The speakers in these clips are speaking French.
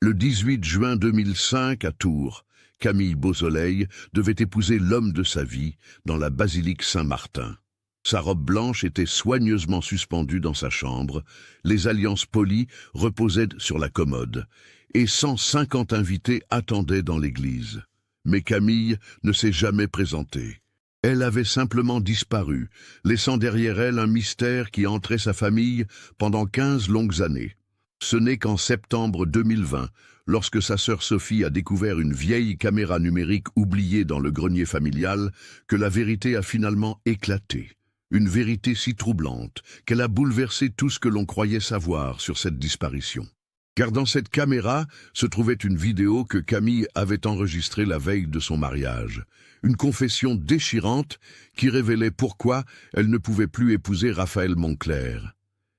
Le 18 juin 2005, à Tours, Camille Beausoleil devait épouser l'homme de sa vie dans la basilique Saint-Martin. Sa robe blanche était soigneusement suspendue dans sa chambre, les alliances polies reposaient sur la commode, et 150 invités attendaient dans l'église. Mais Camille ne s'est jamais présentée. Elle avait simplement disparu, laissant derrière elle un mystère qui entrait sa famille pendant 15 longues années. Ce n'est qu'en septembre 2020, lorsque sa sœur Sophie a découvert une vieille caméra numérique oubliée dans le grenier familial, que la vérité a finalement éclaté. Une vérité si troublante qu'elle a bouleversé tout ce que l'on croyait savoir sur cette disparition. Car dans cette caméra se trouvait une vidéo que Camille avait enregistrée la veille de son mariage. Une confession déchirante qui révélait pourquoi elle ne pouvait plus épouser Raphaël Moncler.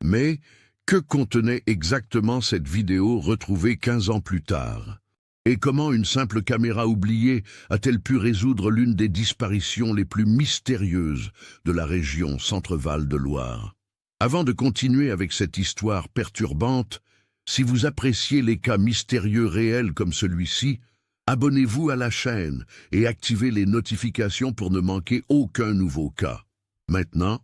Mais que contenait exactement cette vidéo retrouvée 15 ans plus tard? Et comment une simple caméra oubliée a-t-elle pu résoudre l'une des disparitions les plus mystérieuses de la région Centre-Val de Loire? Avant de continuer avec cette histoire perturbante, si vous appréciez les cas mystérieux réels comme celui-ci, abonnez-vous à la chaîne et activez les notifications pour ne manquer aucun nouveau cas. Maintenant,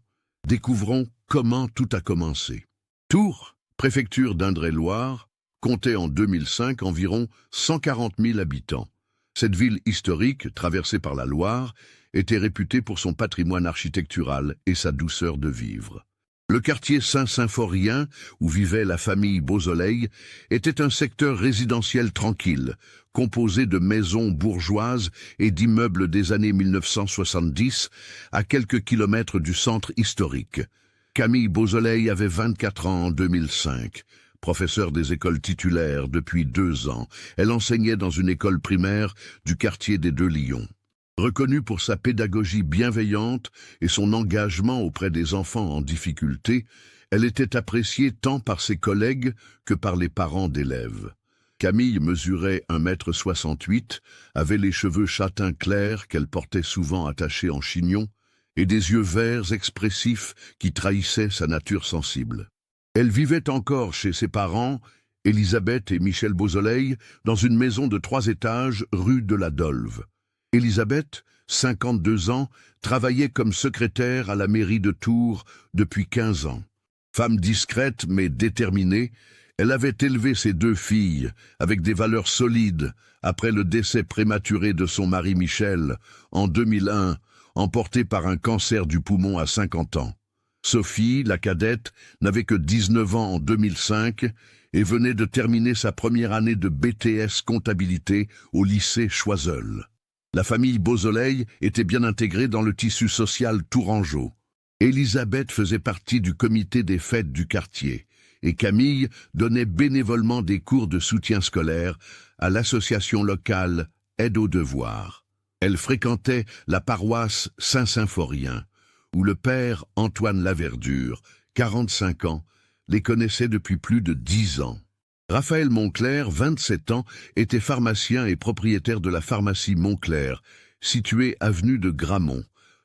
découvrons comment tout a commencé. Tours, préfecture d'Indre-et-Loire, comptait en 2005 environ 140 000 habitants. Cette ville historique, traversée par la Loire, était réputée pour son patrimoine architectural et sa douceur de vivre. Le quartier Saint-Symphorien, où vivait la famille Beausoleil, était un secteur résidentiel tranquille, composé de maisons bourgeoises et d'immeubles des années 1970, à quelques kilomètres du centre historique. Camille Beausoleil avait 24 ans en 2005. Professeure des écoles titulaires depuis 2 ans, elle enseignait dans une école primaire du quartier des Deux Lions. Reconnue pour sa pédagogie bienveillante et son engagement auprès des enfants en difficulté, elle était appréciée tant par ses collègues que par les parents d'élèves. Camille mesurait 1,68 m, avait les cheveux châtain clair qu'elle portait souvent attachés en chignon, et des yeux verts expressifs qui trahissaient sa nature sensible. Elle vivait encore chez ses parents, Elisabeth et Michel Beausoleil, dans une maison de 3 étages rue de la Dolve. Elisabeth, 52 ans, travaillait comme secrétaire à la mairie de Tours depuis 15 ans. Femme discrète mais déterminée, elle avait élevé ses 2 filles avec des valeurs solides après le décès prématuré de son mari Michel en 2001, emporté par un cancer du poumon à 50 ans. Sophie, la cadette, n'avait que 19 ans en 2005 et venait de terminer sa première année de BTS comptabilité au lycée Choiseul. La famille Beausoleil était bien intégrée dans le tissu social tourangeau. Elisabeth faisait partie du comité des fêtes du quartier et Camille donnait bénévolement des cours de soutien scolaire à l'association locale Aide aux devoirs. Elle fréquentait la paroisse Saint-Symphorien, où le père Antoine Laverdure, 45 ans, les connaissait depuis plus de 10 ans. Raphaël Moncler, 27 ans, était pharmacien et propriétaire de la pharmacie Moncler, située avenue de Gramont,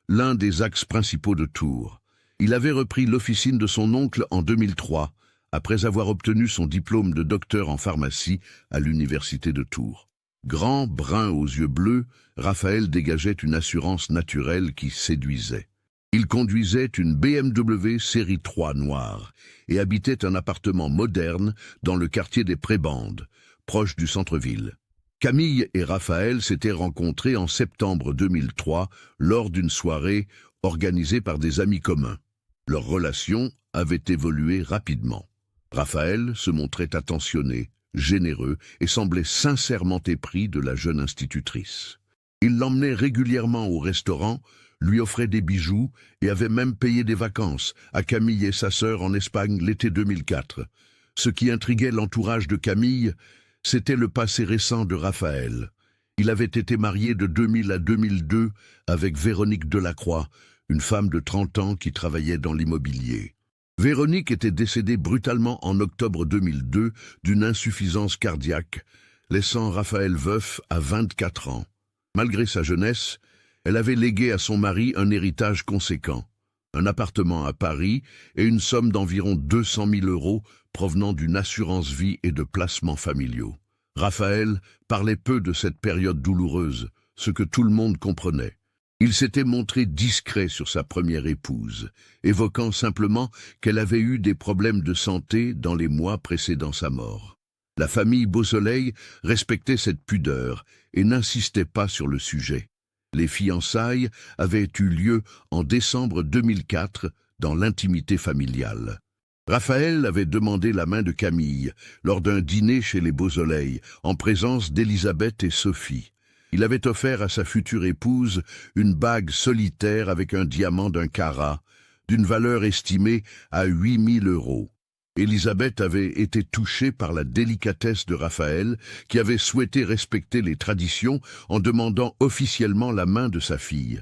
l'un des axes principaux de Tours. Il avait repris l'officine de son oncle en 2003, après avoir obtenu son diplôme de docteur en pharmacie à l'université de Tours. Grand, brun aux yeux bleus, Raphaël dégageait une assurance naturelle qui séduisait. Il conduisait une BMW série 3 noire et habitait un appartement moderne dans le quartier des Prébandes, proche du centre-ville. Camille et Raphaël s'étaient rencontrés en septembre 2003 lors d'une soirée organisée par des amis communs. Leur relation avait évolué rapidement. Raphaël se montrait attentionné, généreux et semblait sincèrement épris de la jeune institutrice. Il l'emmenait régulièrement au restaurant, lui offrait des bijoux et avait même payé des vacances à Camille et sa sœur en Espagne l'été 2004. Ce qui intriguait l'entourage de Camille, c'était le passé récent de Raphaël. Il avait été marié de 2000 à 2002 avec Véronique Delacroix, une femme de 30 ans qui travaillait dans l'immobilier. Véronique était décédée brutalement en octobre 2002 d'une insuffisance cardiaque, laissant Raphaël veuf à 24 ans. Malgré sa jeunesse, elle avait légué à son mari un héritage conséquent, un appartement à Paris et une somme d'environ 200 000 € provenant d'une assurance vie et de placements familiaux. Raphaël parlait peu de cette période douloureuse, ce que tout le monde comprenait. Il s'était montré discret sur sa première épouse, évoquant simplement qu'elle avait eu des problèmes de santé dans les mois précédant sa mort. La famille Beausoleil respectait cette pudeur et n'insistait pas sur le sujet. Les fiançailles avaient eu lieu en décembre 2004 dans l'intimité familiale. Raphaël avait demandé la main de Camille lors d'un dîner chez les Beausoleil, en présence d'Élisabeth et Sophie. Il avait offert à sa future épouse une bague solitaire avec un diamant d'un carat, d'une valeur estimée à 8 000 €. Élisabeth avait été touchée par la délicatesse de Raphaël, qui avait souhaité respecter les traditions en demandant officiellement la main de sa fille.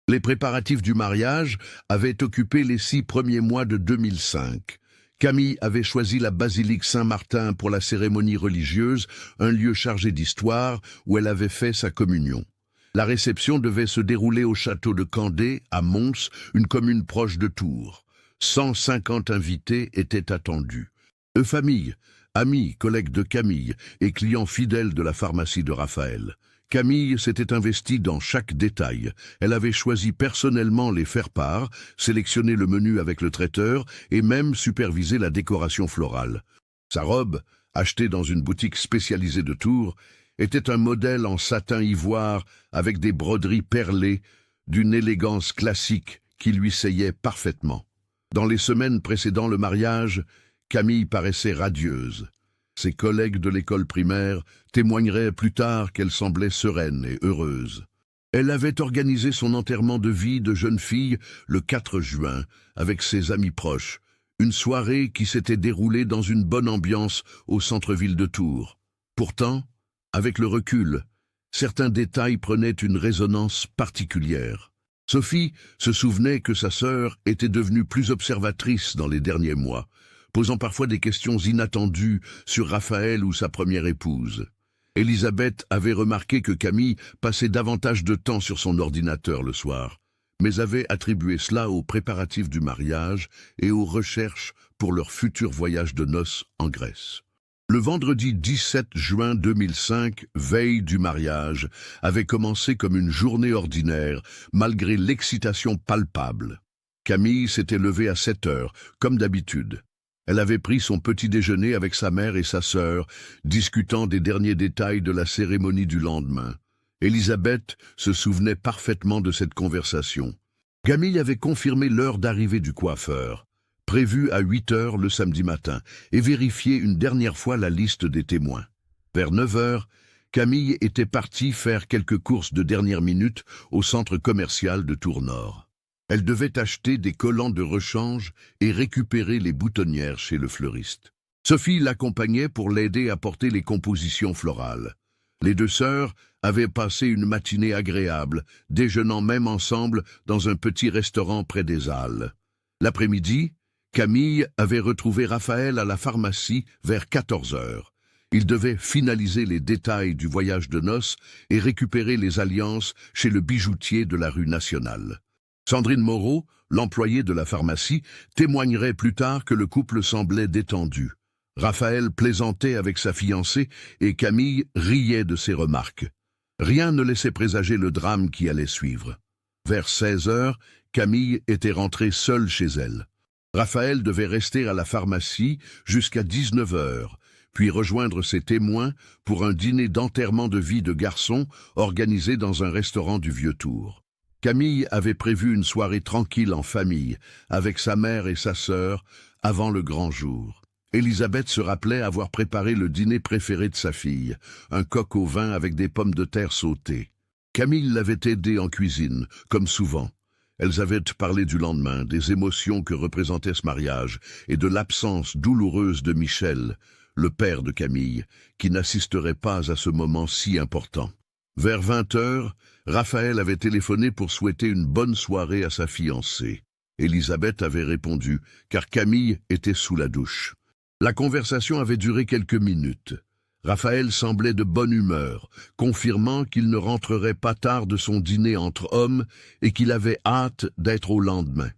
Les préparatifs du mariage avaient occupé les 6 premiers mois de 2005. Camille avait choisi la basilique Saint-Martin pour la cérémonie religieuse, un lieu chargé d'histoire où elle avait fait sa communion. La réception devait se dérouler au château de Candé, à Mons, une commune proche de Tours. 150 invités étaient attendus. Famille, amis, collègues de Camille et clients fidèles de la pharmacie de Raphaël. Camille s'était investie dans chaque détail. Elle avait choisi personnellement les faire-part, sélectionné le menu avec le traiteur et même supervisé la décoration florale. Sa robe, achetée dans une boutique spécialisée de Tours, était un modèle en satin ivoire avec des broderies perlées d'une élégance classique qui lui seyait parfaitement. Dans les semaines précédant le mariage, Camille paraissait radieuse. Ses collègues de l'école primaire témoigneraient plus tard qu'elle semblait sereine et heureuse. Elle avait organisé son enterrement de vie de jeune fille le 4 juin avec ses amis proches, une soirée qui s'était déroulée dans une bonne ambiance au centre-ville de Tours. Pourtant, avec le recul, certains détails prenaient une résonance particulière. Sophie se souvenait que sa sœur était devenue plus observatrice dans les derniers mois, posant parfois des questions inattendues sur Raphaël ou sa première épouse. Élisabeth avait remarqué que Camille passait davantage de temps sur son ordinateur le soir, mais avait attribué cela aux préparatifs du mariage et aux recherches pour leur futur voyage de noces en Grèce. Le vendredi 17 juin 2005, veille du mariage, avait commencé comme une journée ordinaire, malgré l'excitation palpable. Camille s'était levée à 7 heures, comme d'habitude. Elle avait pris son petit déjeuner avec sa mère et sa sœur, discutant des derniers détails de la cérémonie du lendemain. Élisabeth se souvenait parfaitement de cette conversation. Camille avait confirmé l'heure d'arrivée du coiffeur, prévue à 8 heures le samedi matin, et vérifié une dernière fois la liste des témoins. Vers 9 heures, Camille était partie faire quelques courses de dernière minute au centre commercial de Tours-Nord. Elle devait acheter des collants de rechange et récupérer les boutonnières chez le fleuriste. Sophie l'accompagnait pour l'aider à porter les compositions florales. Les deux sœurs avaient passé une matinée agréable, déjeunant même ensemble dans un petit restaurant près des Halles. L'après-midi, Camille avait retrouvé Raphaël à la pharmacie vers 14 heures. Il devait finaliser les détails du voyage de noces et récupérer les alliances chez le bijoutier de la rue Nationale. Sandrine Moreau, l'employée de la pharmacie, témoignerait plus tard que le couple semblait détendu. Raphaël plaisantait avec sa fiancée et Camille riait de ses remarques. Rien ne laissait présager le drame qui allait suivre. Vers 16 heures, Camille était rentrée seule chez elle. Raphaël devait rester à la pharmacie jusqu'à 19 heures, puis rejoindre ses témoins pour un dîner d'enterrement de vie de garçon organisé dans un restaurant du Vieux-Tours. Camille avait prévu une soirée tranquille en famille, avec sa mère et sa sœur, avant le grand jour. Élisabeth se rappelait avoir préparé le dîner préféré de sa fille, un coq au vin avec des pommes de terre sautées. Camille l'avait aidée en cuisine, comme souvent. Elles avaient parlé du lendemain, des émotions que représentait ce mariage, et de l'absence douloureuse de Michel, le père de Camille, qui n'assisterait pas à ce moment si important. Vers 20 heures, Raphaël avait téléphoné pour souhaiter une bonne soirée à sa fiancée. Élisabeth avait répondu, car Camille était sous la douche. La conversation avait duré quelques minutes. Raphaël semblait de bonne humeur, confirmant qu'il ne rentrerait pas tard de son dîner entre hommes et qu'il avait hâte d'être au lendemain.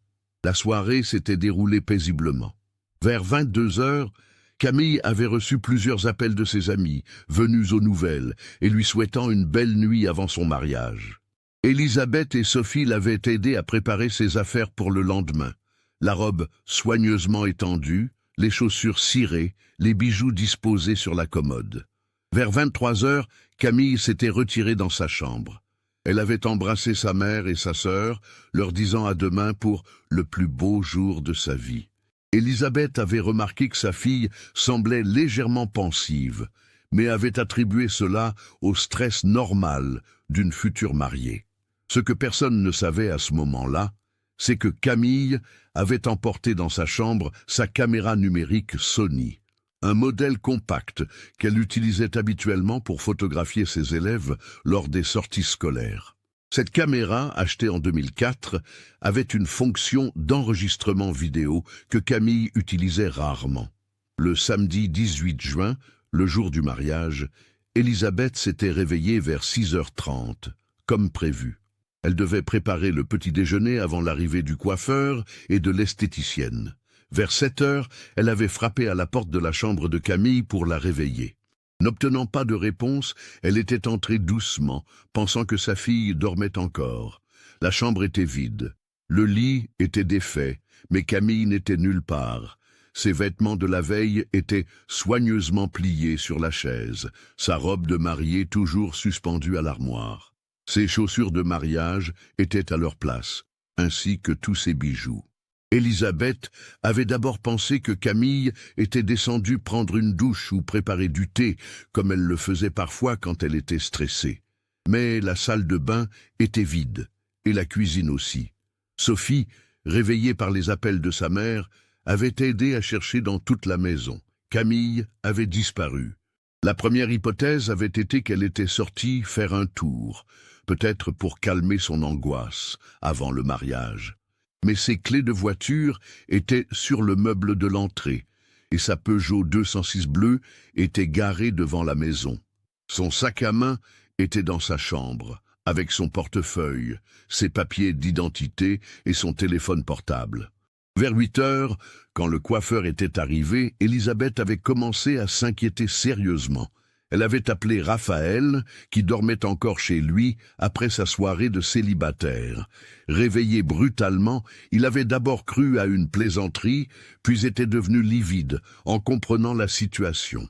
La soirée s'était déroulée paisiblement. Vers 22 heures, Camille avait reçu plusieurs appels de ses amis, venus aux nouvelles, et lui souhaitant une belle nuit avant son mariage. Élisabeth et Sophie l'avaient aidé à préparer ses affaires pour le lendemain. La robe soigneusement étendue, les chaussures cirées, les bijoux disposés sur la commode. Vers 23 heures, Camille s'était retirée dans sa chambre. Elle avait embrassé sa mère et sa sœur, leur disant à demain pour le plus beau jour de sa vie. Élisabeth avait remarqué que sa fille semblait légèrement pensive, mais avait attribué cela au stress normal d'une future mariée. Ce que personne ne savait à ce moment-là, c'est que Camille avait emporté dans sa chambre sa caméra numérique Sony, un modèle compact qu'elle utilisait habituellement pour photographier ses élèves lors des sorties scolaires. Cette caméra, achetée en 2004, avait une fonction d'enregistrement vidéo que Camille utilisait rarement. Le samedi 18 juin, le jour du mariage, Élisabeth s'était réveillée vers 6h30, comme prévu. Elle devait préparer le petit déjeuner avant l'arrivée du coiffeur et de l'esthéticienne. Vers 7h, elle avait frappé à la porte de la chambre de Camille pour la réveiller. N'obtenant pas de réponse, elle était entrée doucement, pensant que sa fille dormait encore. La chambre était vide. Le lit était défait, mais Camille n'était nulle part. Ses vêtements de la veille étaient soigneusement pliés sur la chaise, sa robe de mariée toujours suspendue à l'armoire. Ses chaussures de mariage étaient à leur place, ainsi que tous ses bijoux. Élisabeth avait d'abord pensé que Camille était descendue prendre une douche ou préparer du thé, comme elle le faisait parfois quand elle était stressée. Mais la salle de bain était vide, et la cuisine aussi. Sophie, réveillée par les appels de sa mère, avait aidé à chercher dans toute la maison. Camille avait disparu. La première hypothèse avait été qu'elle était sortie faire un tour, peut-être pour calmer son angoisse avant le mariage. Mais ses clés de voiture étaient sur le meuble de l'entrée, et sa Peugeot 206 bleue était garée devant la maison. Son sac à main était dans sa chambre, avec son portefeuille, ses papiers d'identité et son téléphone portable. Vers 8h, quand le coiffeur était arrivé, Élisabeth avait commencé à s'inquiéter sérieusement. Elle avait appelé Raphaël, qui dormait encore chez lui après sa soirée de célibataire. Réveillé brutalement, il avait d'abord cru à une plaisanterie, puis était devenu livide en comprenant la situation.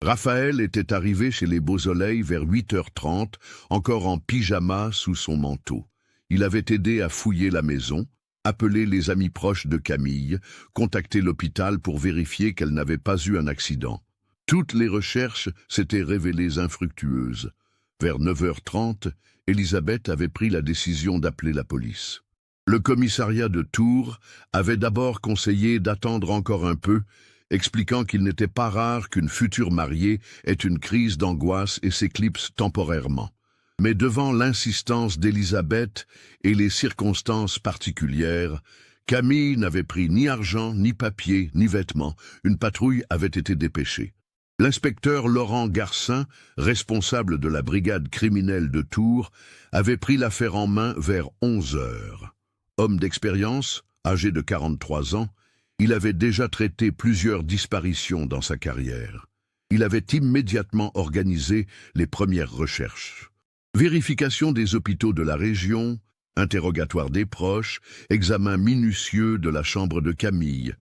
Raphaël était arrivé chez les Beausoleil vers 8h30, encore en pyjama sous son manteau. Il avait aidé à fouiller la maison, appelé les amis proches de Camille, contacté l'hôpital pour vérifier qu'elle n'avait pas eu un accident. Toutes les recherches s'étaient révélées infructueuses. Vers 9h30, Élisabeth avait pris la décision d'appeler la police. Le commissariat de Tours avait d'abord conseillé d'attendre encore un peu, expliquant qu'il n'était pas rare qu'une future mariée ait une crise d'angoisse et s'éclipse temporairement. Mais devant l'insistance d'Élisabeth et les circonstances particulières, Camille n'avait pris ni argent, ni papier, ni vêtements. Une patrouille avait été dépêchée. L'inspecteur Laurent Garcin, responsable de la brigade criminelle de Tours, avait pris l'affaire en main vers 11h. Homme d'expérience, âgé de 43 ans, il avait déjà traité plusieurs disparitions dans sa carrière. Il avait immédiatement organisé les premières recherches. Vérification des hôpitaux de la région, interrogatoire des proches, examen minutieux de la chambre de Camille.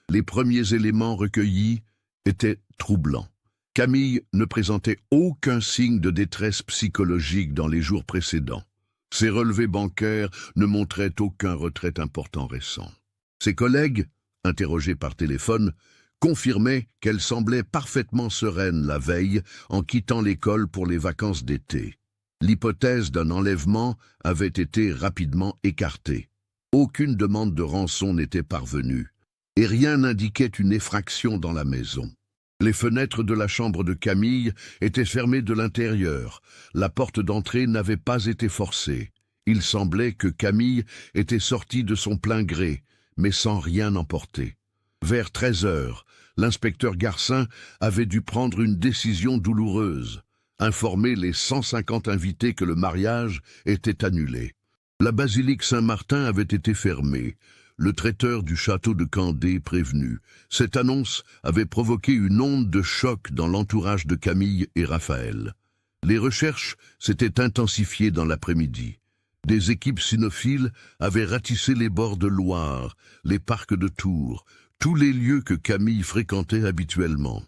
Les premiers éléments recueillis étaient troublants. Camille ne présentait aucun signe de détresse psychologique dans les jours précédents. Ses relevés bancaires ne montraient aucun retrait important récent. Ses collègues, interrogés par téléphone, confirmaient qu'elle semblait parfaitement sereine la veille en quittant l'école pour les vacances d'été. L'hypothèse d'un enlèvement avait été rapidement écartée. Aucune demande de rançon n'était parvenue, et rien n'indiquait une effraction dans la maison. Les fenêtres de la chambre de Camille étaient fermées de l'intérieur. La porte d'entrée n'avait pas été forcée. Il semblait que Camille était sortie de son plein gré, mais sans rien emporter. Vers 13h, l'inspecteur Garcin avait dû prendre une décision douloureuse, informer les 150 invités que le mariage était annulé. La basilique Saint-Martin avait été fermée. le traiteur du château de Candé prévenu. Cette annonce avait provoqué une onde de choc dans l'entourage de Camille et Raphaël. Les recherches s'étaient intensifiées dans l'après-midi. Des équipes cynophiles avaient ratissé les bords de Loire, les parcs de Tours, tous les lieux que Camille fréquentait habituellement.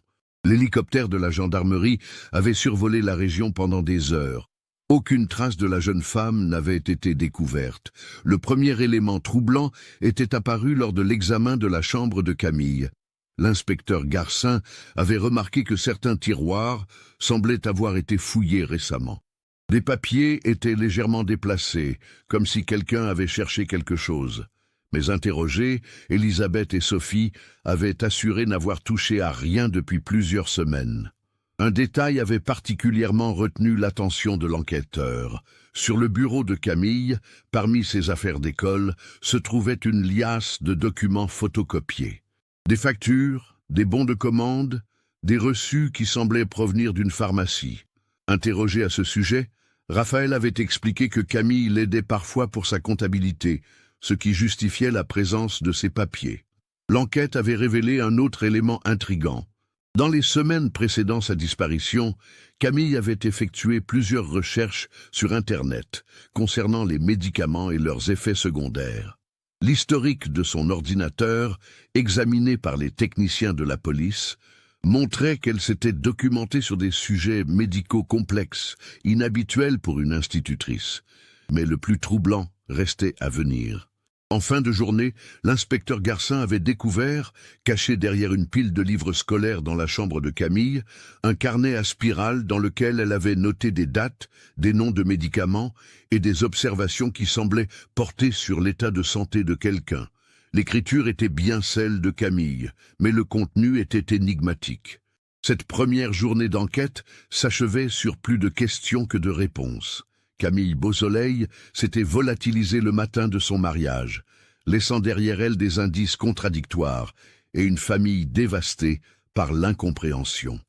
L'hélicoptère de la gendarmerie avait survolé la région pendant des heures. Aucune trace de la jeune femme n'avait été découverte. Le premier élément troublant était apparu lors de l'examen de la chambre de Camille. L'inspecteur Garcin avait remarqué que certains tiroirs semblaient avoir été fouillés récemment. Des papiers étaient légèrement déplacés, comme si quelqu'un avait cherché quelque chose. Mais interrogées, Elisabeth et Sophie avaient assuré n'avoir touché à rien depuis plusieurs semaines. Un détail avait particulièrement retenu l'attention de l'enquêteur. Sur le bureau de Camille, parmi ses affaires d'école, se trouvait une liasse de documents photocopiés. Des factures, des bons de commande, des reçus qui semblaient provenir d'une pharmacie. Interrogé à ce sujet, Raphaël avait expliqué que Camille l'aidait parfois pour sa comptabilité, ce qui justifiait la présence de ces papiers. L'enquête avait révélé un autre élément intrigant. Dans les semaines précédant sa disparition, Camille avait effectué plusieurs recherches sur Internet concernant les médicaments et leurs effets secondaires. L'historique de son ordinateur, examiné par les techniciens de la police, montrait qu'elle s'était documentée sur des sujets médicaux complexes, inhabituels pour une institutrice. Mais le plus troublant restait à venir. En fin de journée, l'inspecteur Garcin avait découvert, caché derrière une pile de livres scolaires dans la chambre de Camille, un carnet à spirale dans lequel elle avait noté des dates, des noms de médicaments et des observations qui semblaient porter sur l'état de santé de quelqu'un. L'écriture était bien celle de Camille, mais le contenu était énigmatique. Cette première journée d'enquête s'achevait sur plus de questions que de réponses. Camille Beausoleil s'était volatilisée le matin de son mariage, laissant derrière elle des indices contradictoires et une famille dévastée par l'incompréhension.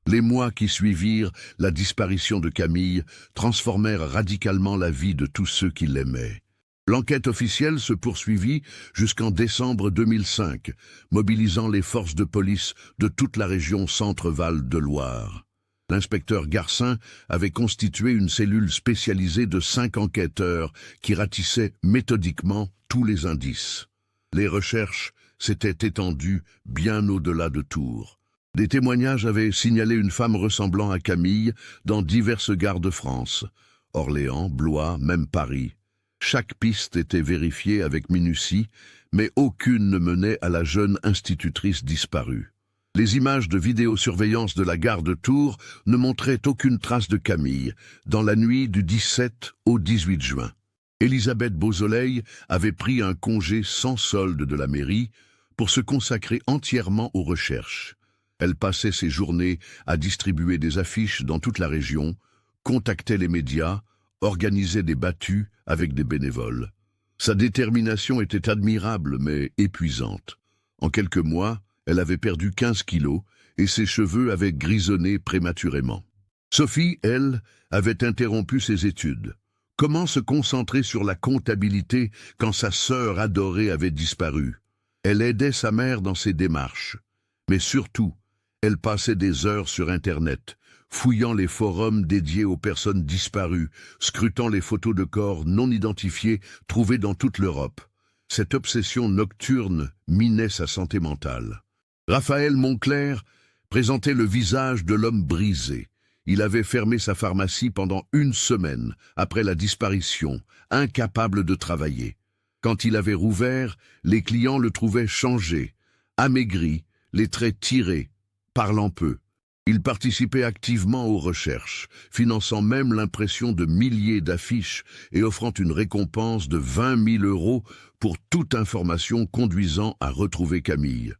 Les mois qui suivirent la disparition de Camille transformèrent radicalement la vie de tous ceux qui l'aimaient. L'enquête officielle se poursuivit jusqu'en décembre 2005, mobilisant les forces de police de toute la région Centre-Val de Loire. L'inspecteur Garcin avait constitué une cellule spécialisée de 5 enquêteurs qui ratissaient méthodiquement tous les indices. Les recherches s'étaient étendues bien au-delà de Tours. Des témoignages avaient signalé une femme ressemblant à Camille dans diverses gares de France, Orléans, Blois, même Paris. Chaque piste était vérifiée avec minutie, mais aucune ne menait à la jeune institutrice disparue. Les images de vidéosurveillance de la gare de Tours ne montraient aucune trace de Camille, dans la nuit du 17 au 18 juin. Elisabeth Beausoleil avait pris un congé sans solde de la mairie pour se consacrer entièrement aux recherches. Elle passait ses journées à distribuer des affiches dans toute la région, contactait les médias, organisait des battues avec des bénévoles. Sa détermination était admirable mais épuisante. En quelques mois, elle avait perdu 15 kilos et ses cheveux avaient grisonné prématurément. Sophie, elle, avait interrompu ses études. Comment se concentrer sur la comptabilité quand sa sœur adorée avait disparu? Elle aidait sa mère dans ses démarches. Mais surtout, elle passait des heures sur Internet, fouillant les forums dédiés aux personnes disparues, scrutant les photos de corps non identifiés trouvés dans toute l'Europe. Cette obsession nocturne minait sa santé mentale. Raphaël Moncler présentait le visage de l'homme brisé. Il avait fermé sa pharmacie pendant 1 semaine après la disparition, incapable de travailler. Quand il avait rouvert, les clients le trouvaient changé, amaigri, les traits tirés, parlant peu. Il participait activement aux recherches, finançant même l'impression de milliers d'affiches et offrant une récompense de 20 000 € pour toute information conduisant à retrouver Camille.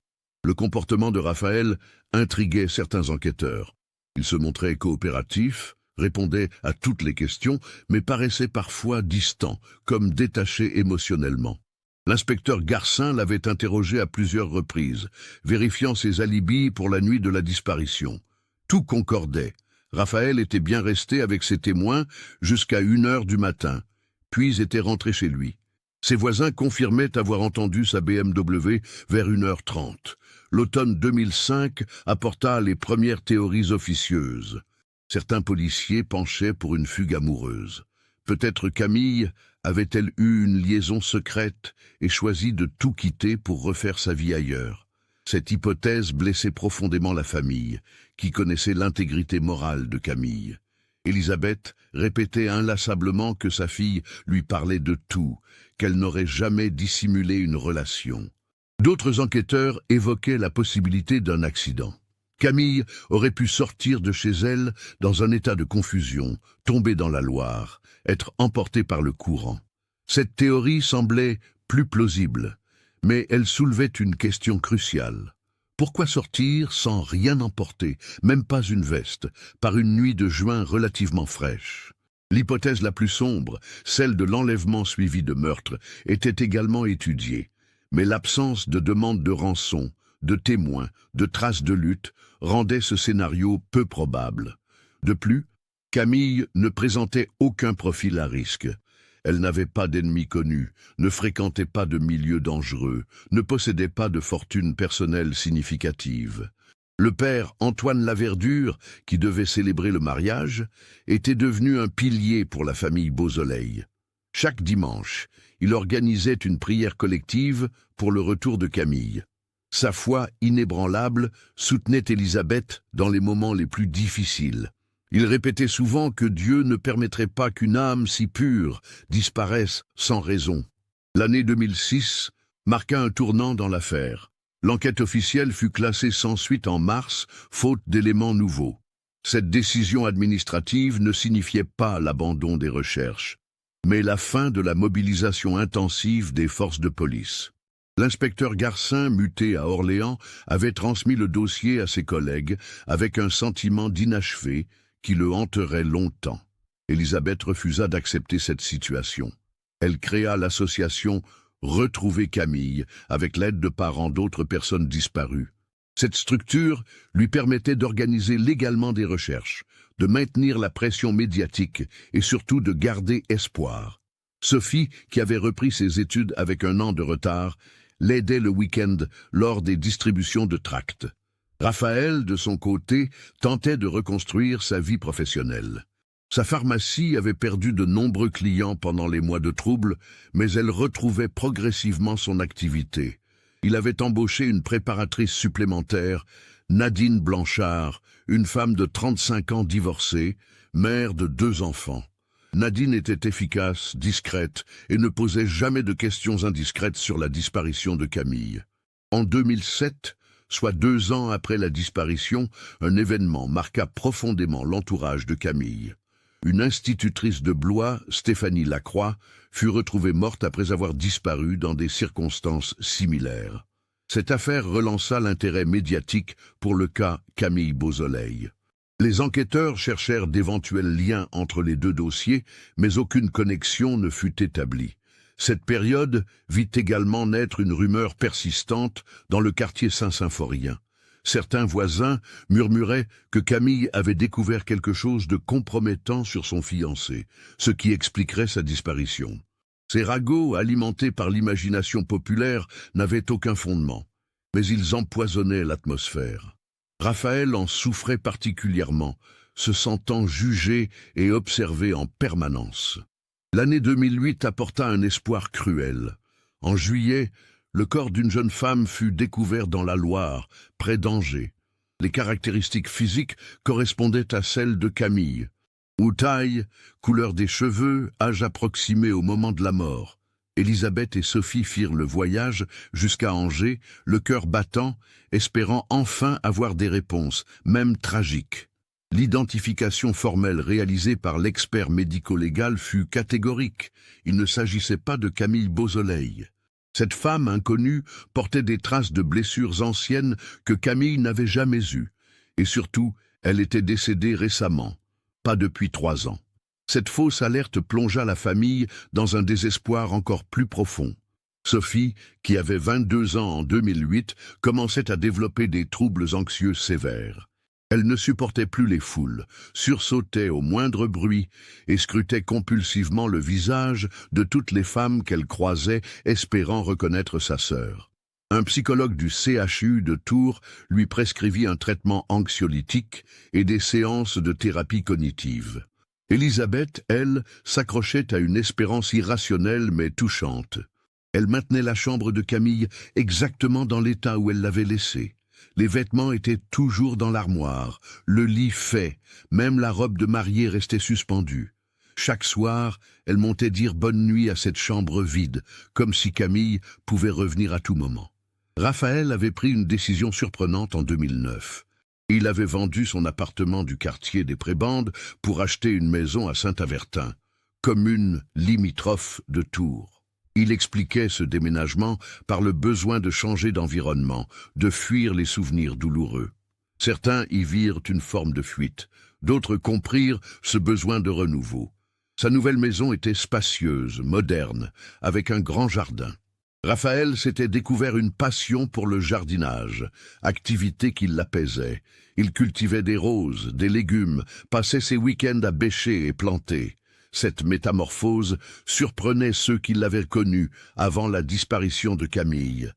Le comportement de Raphaël intriguait certains enquêteurs. Il se montrait coopératif, répondait à toutes les questions, mais paraissait parfois distant, comme détaché émotionnellement. L'inspecteur Garcin l'avait interrogé à plusieurs reprises, vérifiant ses alibis pour la nuit de la disparition. Tout concordait. Raphaël était bien resté avec ses témoins jusqu'à 1 heure du matin, puis était rentré chez lui. Ses voisins confirmaient avoir entendu sa BMW vers 1h30. L'automne 2005 apporta les premières théories officieuses. Certains policiers penchaient pour une fugue amoureuse. Peut-être Camille avait-elle eu une liaison secrète et choisi de tout quitter pour refaire sa vie ailleurs. Cette hypothèse blessait profondément la famille, qui connaissait l'intégrité morale de Camille. Élisabeth répétait inlassablement que sa fille lui parlait de tout, qu'elle n'aurait jamais dissimulé une relation. D'autres enquêteurs évoquaient la possibilité d'un accident. Camille aurait pu sortir de chez elle dans un état de confusion, tomber dans la Loire, être emportée par le courant. Cette théorie semblait plus plausible, mais elle soulevait une question cruciale. Pourquoi sortir sans rien emporter, même pas une veste, par une nuit de juin relativement fraîche? L'hypothèse la plus sombre, celle de l'enlèvement suivi de meurtre, était également étudiée. Mais l'absence de demande de rançon, de témoins, de traces de lutte, rendait ce scénario peu probable. De plus, Camille ne présentait aucun profil à risque. Elle n'avait pas d'ennemis connus, ne fréquentait pas de milieux dangereux, ne possédait pas de fortune personnelle significative. Le père Antoine Laverdure, qui devait célébrer le mariage, était devenu un pilier pour la famille Beausoleil. Chaque dimanche, il organisait une prière collective pour le retour de Camille. Sa foi inébranlable soutenait Élisabeth dans les moments les plus difficiles. Il répétait souvent que Dieu ne permettrait pas qu'une âme si pure disparaisse sans raison. L'année 2006 marqua un tournant dans l'affaire. L'enquête officielle fut classée sans suite en mars, faute d'éléments nouveaux. Cette décision administrative ne signifiait pas l'abandon des recherches, mais la fin de la mobilisation intensive des forces de police. L'inspecteur Garcin, muté à Orléans, avait transmis le dossier à ses collègues avec un sentiment d'inachevé qui le hanterait longtemps. Élisabeth refusa d'accepter cette situation. Elle créa l'association Retrouver Camille avec l'aide de parents d'autres personnes disparues. Cette structure lui permettait d'organiser légalement des recherches, de maintenir la pression médiatique et surtout de garder espoir. Sophie, qui avait repris ses études avec un an de retard, l'aidait le week-end lors des distributions de tracts. Raphaël, de son côté, tentait de reconstruire sa vie professionnelle. Sa pharmacie avait perdu de nombreux clients pendant les mois de trouble, mais elle retrouvait progressivement son activité. Il avait embauché une préparatrice supplémentaire, Nadine Blanchard, une femme de 35 ans divorcée, mère de 2 enfants. Nadine était efficace, discrète et ne posait jamais de questions indiscrètes sur la disparition de Camille. En 2007, soit 2 ans après la disparition, un événement marqua profondément l'entourage de Camille. Une institutrice de Blois, Stéphanie Lacroix, fut retrouvée morte après avoir disparu dans des circonstances similaires. Cette affaire relança l'intérêt médiatique pour le cas Camille Beausoleil. Les enquêteurs cherchèrent d'éventuels liens entre les 2 dossiers, mais aucune connexion ne fut établie. Cette période vit également naître une rumeur persistante dans le quartier Saint-Symphorien. Certains voisins murmuraient que Camille avait découvert quelque chose de compromettant sur son fiancé, ce qui expliquerait sa disparition. Ces ragots, alimentés par l'imagination populaire, n'avaient aucun fondement, mais ils empoisonnaient l'atmosphère. Raphaël en souffrait particulièrement, se sentant jugé et observé en permanence. L'année 2008 apporta un espoir cruel. En juillet, le corps d'une jeune femme fut découvert dans la Loire, près d'Angers. Les caractéristiques physiques correspondaient à celles de Camille. Ou taille, couleur des cheveux, âge approximé au moment de la mort. Élisabeth et Sophie firent le voyage jusqu'à Angers, le cœur battant, espérant enfin avoir des réponses, même tragiques. L'identification formelle réalisée par l'expert médico-légal fut catégorique. Il ne s'agissait pas de Camille Beausoleil. Cette femme inconnue portait des traces de blessures anciennes que Camille n'avait jamais eues. Et surtout, elle était décédée récemment, pas depuis 3 ans. Cette fausse alerte plongea la famille dans un désespoir encore plus profond. Sophie, qui avait 22 ans en 2008, commençait à développer des troubles anxieux sévères. Elle ne supportait plus les foules, sursautait au moindre bruit et scrutait compulsivement le visage de toutes les femmes qu'elle croisait, espérant reconnaître sa sœur. Un psychologue du CHU de Tours lui prescrivit un traitement anxiolytique et des séances de thérapie cognitive. Élisabeth, elle, s'accrochait à une espérance irrationnelle mais touchante. Elle maintenait la chambre de Camille exactement dans l'état où elle l'avait laissée. Les vêtements étaient toujours dans l'armoire, le lit fait, même la robe de mariée restait suspendue. Chaque soir, elle montait dire bonne nuit à cette chambre vide, comme si Camille pouvait revenir à tout moment. Raphaël avait pris une décision surprenante en 2009. Il avait vendu son appartement du quartier des Prébendes pour acheter une maison à Saint-Avertin, commune limitrophe de Tours. Il expliquait ce déménagement par le besoin de changer d'environnement, de fuir les souvenirs douloureux. Certains y virent une forme de fuite, d'autres comprirent ce besoin de renouveau. Sa nouvelle maison était spacieuse, moderne, avec un grand jardin. Raphaël s'était découvert une passion pour le jardinage, activité qui l'apaisait. Il cultivait des roses, des légumes, passait ses week-ends à bêcher et planter. Cette métamorphose surprenait ceux qui l'avaient connu avant la disparition de Camille.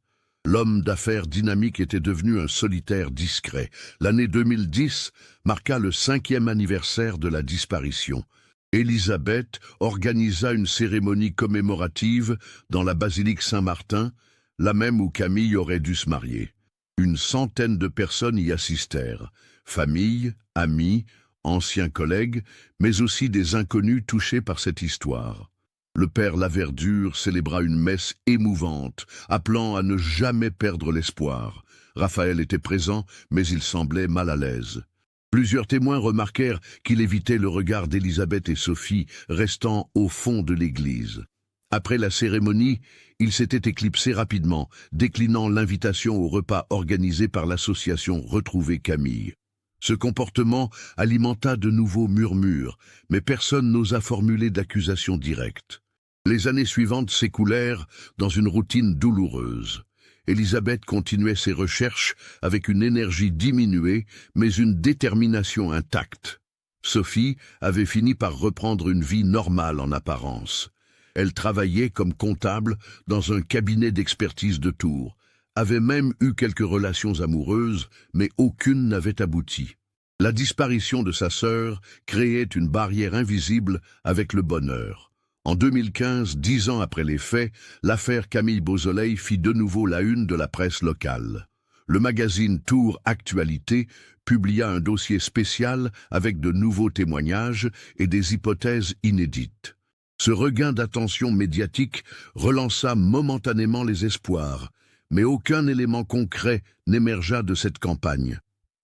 L'homme d'affaires dynamique était devenu un solitaire discret. L'année 2010 marqua le 5e anniversaire de la disparition. Élisabeth organisa une cérémonie commémorative dans la basilique Saint-Martin, la même où Camille aurait dû se marier. Une centaine de personnes y assistèrent, familles, amis, anciens collègues, mais aussi des inconnus touchés par cette histoire. Le père Laverdure célébra une messe émouvante, appelant à ne jamais perdre l'espoir. Raphaël était présent, mais il semblait mal à l'aise. Plusieurs témoins remarquèrent qu'il évitait le regard d'Élisabeth et Sophie, restant au fond de l'église. Après la cérémonie, il s'était éclipsé rapidement, déclinant l'invitation au repas organisé par l'association Retrouver Camille. Ce comportement alimenta de nouveaux murmures, mais personne n'osa formuler d'accusation directe. Les années suivantes s'écoulèrent dans une routine douloureuse. Élisabeth continuait ses recherches avec une énergie diminuée, mais une détermination intacte. Sophie avait fini par reprendre une vie normale en apparence. Elle travaillait comme comptable dans un cabinet d'expertise de Tours, avait même eu quelques relations amoureuses, mais aucune n'avait abouti. La disparition de sa sœur créait une barrière invisible avec le bonheur. En 2015, 10 ans après les faits, l'affaire Camille Beausoleil fit de nouveau la une de la presse locale. Le magazine Tours Actualité publia un dossier spécial avec de nouveaux témoignages et des hypothèses inédites. Ce regain d'attention médiatique relança momentanément les espoirs, mais aucun élément concret n'émergea de cette campagne.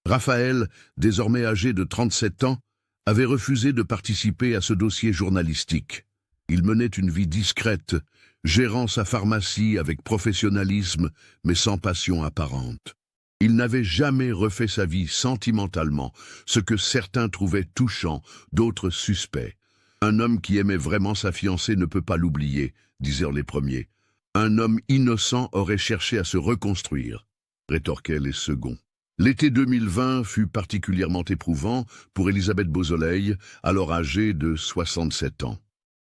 Raphaël, désormais âgé de 37 ans, avait refusé de participer à ce dossier journalistique. Il menait une vie discrète, gérant sa pharmacie avec professionnalisme, mais sans passion apparente. Il n'avait jamais refait sa vie sentimentalement, ce que certains trouvaient touchant, d'autres suspect. Un homme qui aimait vraiment sa fiancée ne peut pas l'oublier, disèrent les premiers. Un homme innocent aurait cherché à se reconstruire, rétorquaient les seconds. L'été 2020 fut particulièrement éprouvant pour Élisabeth Beausoleil, alors âgée de 67 ans.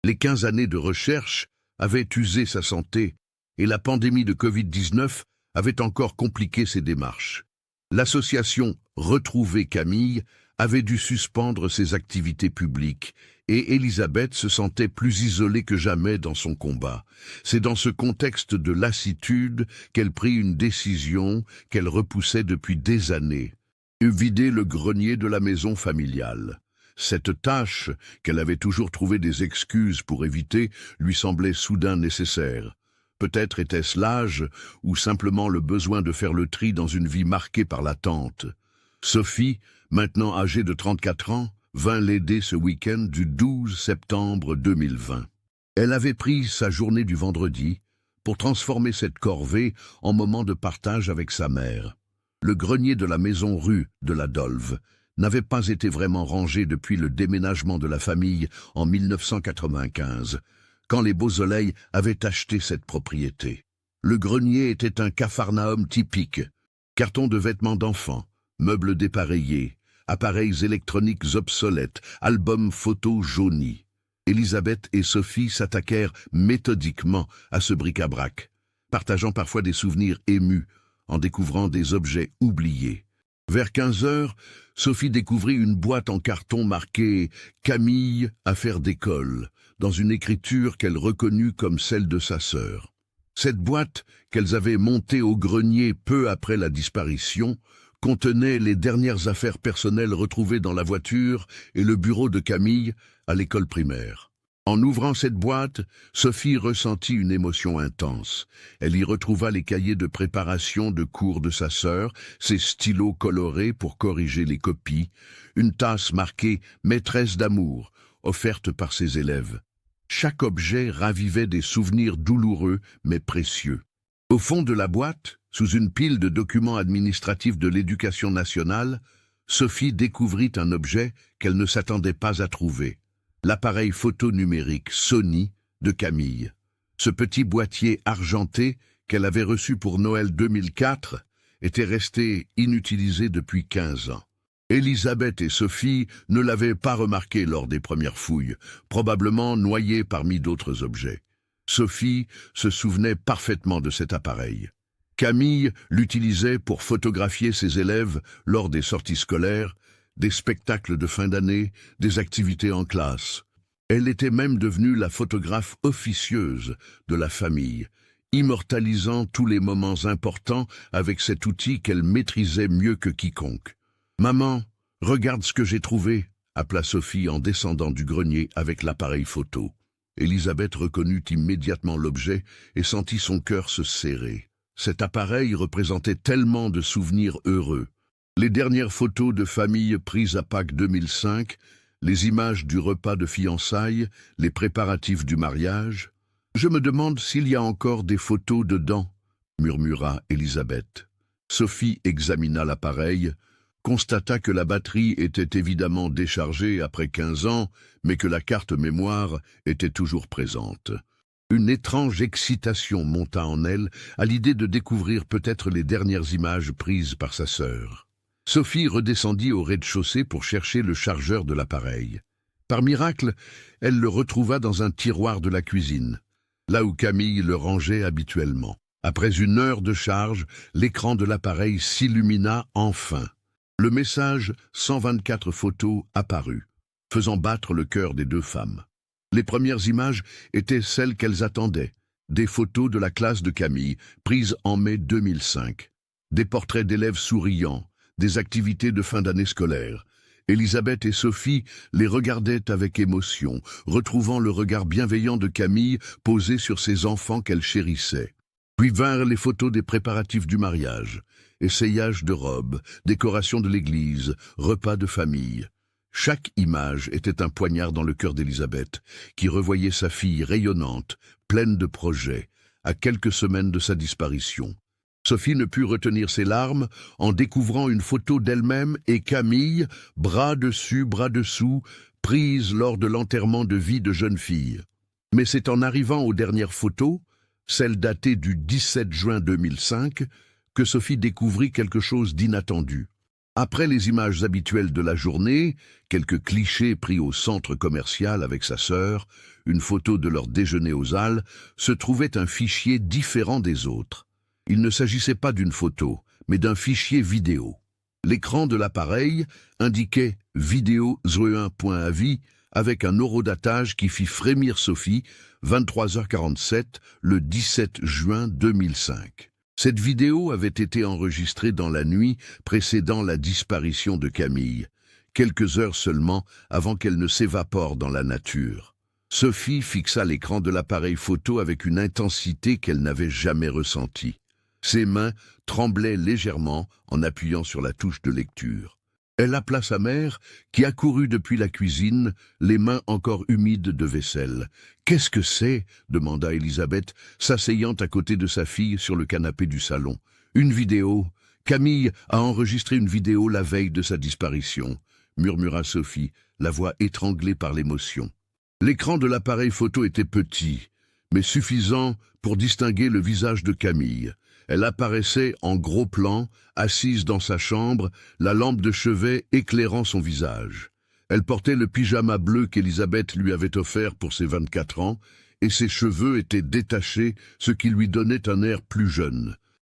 Les 15 années de recherche avaient usé sa santé et la pandémie de Covid-19 avait encore compliqué ses démarches. L'association Retrouver Camille avait dû suspendre ses activités publiques et Élisabeth se sentait plus isolée que jamais dans son combat. C'est dans ce contexte de lassitude qu'elle prit une décision qu'elle repoussait depuis des années: vider le grenier de la maison familiale. Cette tâche, qu'elle avait toujours trouvé des excuses pour éviter, lui semblait soudain nécessaire. Peut-être était-ce l'âge ou simplement le besoin de faire le tri dans une vie marquée par l'attente. Sophie, maintenant âgée de 34 ans, vint l'aider ce week-end du 12 septembre 2020. Elle avait pris sa journée du vendredi pour transformer cette corvée en moment de partage avec sa mère. Le grenier de la maison rue de la Dolve n'avait pas été vraiment rangé depuis le déménagement de la famille en 1995, quand les Beausoleil avaient acheté cette propriété. Le grenier était un capharnaüm typique: cartons de vêtements d'enfants, meubles dépareillés, appareils électroniques obsolètes, albums photos jaunis. Elisabeth et Sophie s'attaquèrent méthodiquement à ce bric-à-brac, partageant parfois des souvenirs émus, en découvrant des objets oubliés. Vers 15 heures, Sophie découvrit une boîte en carton marquée « Camille, affaire d'école », dans une écriture qu'elle reconnut comme celle de sa sœur. Cette boîte, qu'elles avaient montée au grenier peu après la disparition, contenait les dernières affaires personnelles retrouvées dans la voiture et le bureau de Camille à l'école primaire. En ouvrant cette boîte, Sophie ressentit une émotion intense. Elle y retrouva les cahiers de préparation de cours de sa sœur, ses stylos colorés pour corriger les copies, une tasse marquée « Maîtresse d'amour » offerte par ses élèves. Chaque objet ravivait des souvenirs douloureux mais précieux. Au fond de la boîte, sous une pile de documents administratifs de l'Éducation nationale, Sophie découvrit un objet qu'elle ne s'attendait pas à trouver. L'appareil photo numérique Sony de Camille. Ce petit boîtier argenté qu'elle avait reçu pour Noël 2004 était resté inutilisé depuis 15 ans. Elisabeth et Sophie ne l'avaient pas remarqué lors des premières fouilles, probablement noyé parmi d'autres objets. Sophie se souvenait parfaitement de cet appareil. Camille l'utilisait pour photographier ses élèves lors des sorties scolaires, des spectacles de fin d'année, des activités en classe. Elle était même devenue la photographe officieuse de la famille, immortalisant tous les moments importants avec cet outil qu'elle maîtrisait mieux que quiconque. « Maman, regarde ce que j'ai trouvé !» appela Sophie en descendant du grenier avec l'appareil photo. Elisabeth reconnut immédiatement l'objet et sentit son cœur se serrer. Cet appareil représentait tellement de souvenirs heureux. Les dernières photos de famille prises à Pâques 2005, les images du repas de fiançailles, les préparatifs du mariage. « Je me demande s'il y a encore des photos dedans », murmura Elisabeth. Sophie examina l'appareil, constata que la batterie était évidemment déchargée après 15 ans, mais que la carte mémoire était toujours présente. Une étrange excitation monta en elle à l'idée de découvrir peut-être les dernières images prises par sa sœur. Sophie redescendit au rez-de-chaussée pour chercher le chargeur de l'appareil. Par miracle, elle le retrouva dans un tiroir de la cuisine, là où Camille le rangeait habituellement. Après 1 heure de charge, l'écran de l'appareil s'illumina enfin. Le message « 124 photos » apparut, faisant battre le cœur des 2 femmes. Les premières images étaient celles qu'elles attendaient, des photos de la classe de Camille, prises en mai 2005, des portraits d'élèves souriants, des activités de fin d'année scolaire. Elisabeth et Sophie les regardaient avec émotion, retrouvant le regard bienveillant de Camille posé sur ses enfants qu'elle chérissait. Puis vinrent les photos des préparatifs du mariage, essayage de robes, décoration de l'église, repas de famille. Chaque image était un poignard dans le cœur d'Elisabeth, qui revoyait sa fille rayonnante, pleine de projets, à quelques semaines de sa disparition. Sophie ne put retenir ses larmes en découvrant une photo d'elle-même et Camille, bras dessus, bras dessous, prise lors de l'enterrement de vie de jeune fille. Mais c'est en arrivant aux dernières photos, celle datée du 17 juin 2005, que Sophie découvrit quelque chose d'inattendu. Après les images habituelles de la journée, quelques clichés pris au centre commercial avec sa sœur, une photo de leur déjeuner aux Halles, se trouvait un fichier différent des autres. Il ne s'agissait pas d'une photo, mais d'un fichier vidéo. L'écran de l'appareil indiquait « vidéo 01.avi » avec un horodatage qui fit frémir Sophie, 23h47, le 17 juin 2005. Cette vidéo avait été enregistrée dans la nuit précédant la disparition de Camille, quelques heures seulement avant qu'elle ne s'évapore dans la nature. Sophie fixa l'écran de l'appareil photo avec une intensité qu'elle n'avait jamais ressentie. Ses mains tremblaient légèrement en appuyant sur la touche de lecture. Elle appela sa mère, qui accourut depuis la cuisine, les mains encore humides de vaisselle. « Qu'est-ce que c'est » demanda Elisabeth, s'asseyant à côté de sa fille sur le canapé du salon. « Une vidéo. Camille a enregistré une vidéo la veille de sa disparition, » murmura Sophie, la voix étranglée par l'émotion. L'écran de l'appareil photo était petit, mais suffisant pour distinguer le visage de Camille. Elle apparaissait en gros plan, assise dans sa chambre, la lampe de chevet éclairant son visage. Elle portait le pyjama bleu qu'Elisabeth lui avait offert pour ses 24 ans, et ses cheveux étaient détachés, ce qui lui donnait un air plus jeune.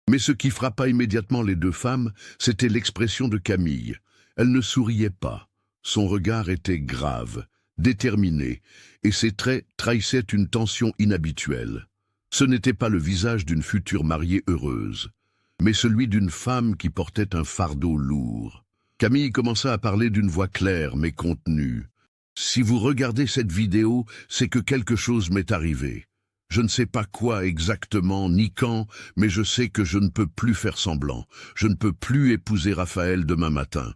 Mais ce qui frappa immédiatement les deux femmes, c'était l'expression de Camille. Elle ne souriait pas. Son regard était grave, déterminé, et ses traits trahissaient une tension inhabituelle. Ce n'était pas le visage d'une future mariée heureuse, mais celui d'une femme qui portait un fardeau lourd. Camille commença à parler d'une voix claire mais contenue. « Si vous regardez cette vidéo, c'est que quelque chose m'est arrivé. Je ne sais pas quoi exactement, ni quand, mais je sais que je ne peux plus faire semblant. Je ne peux plus épouser Raphaël demain matin. »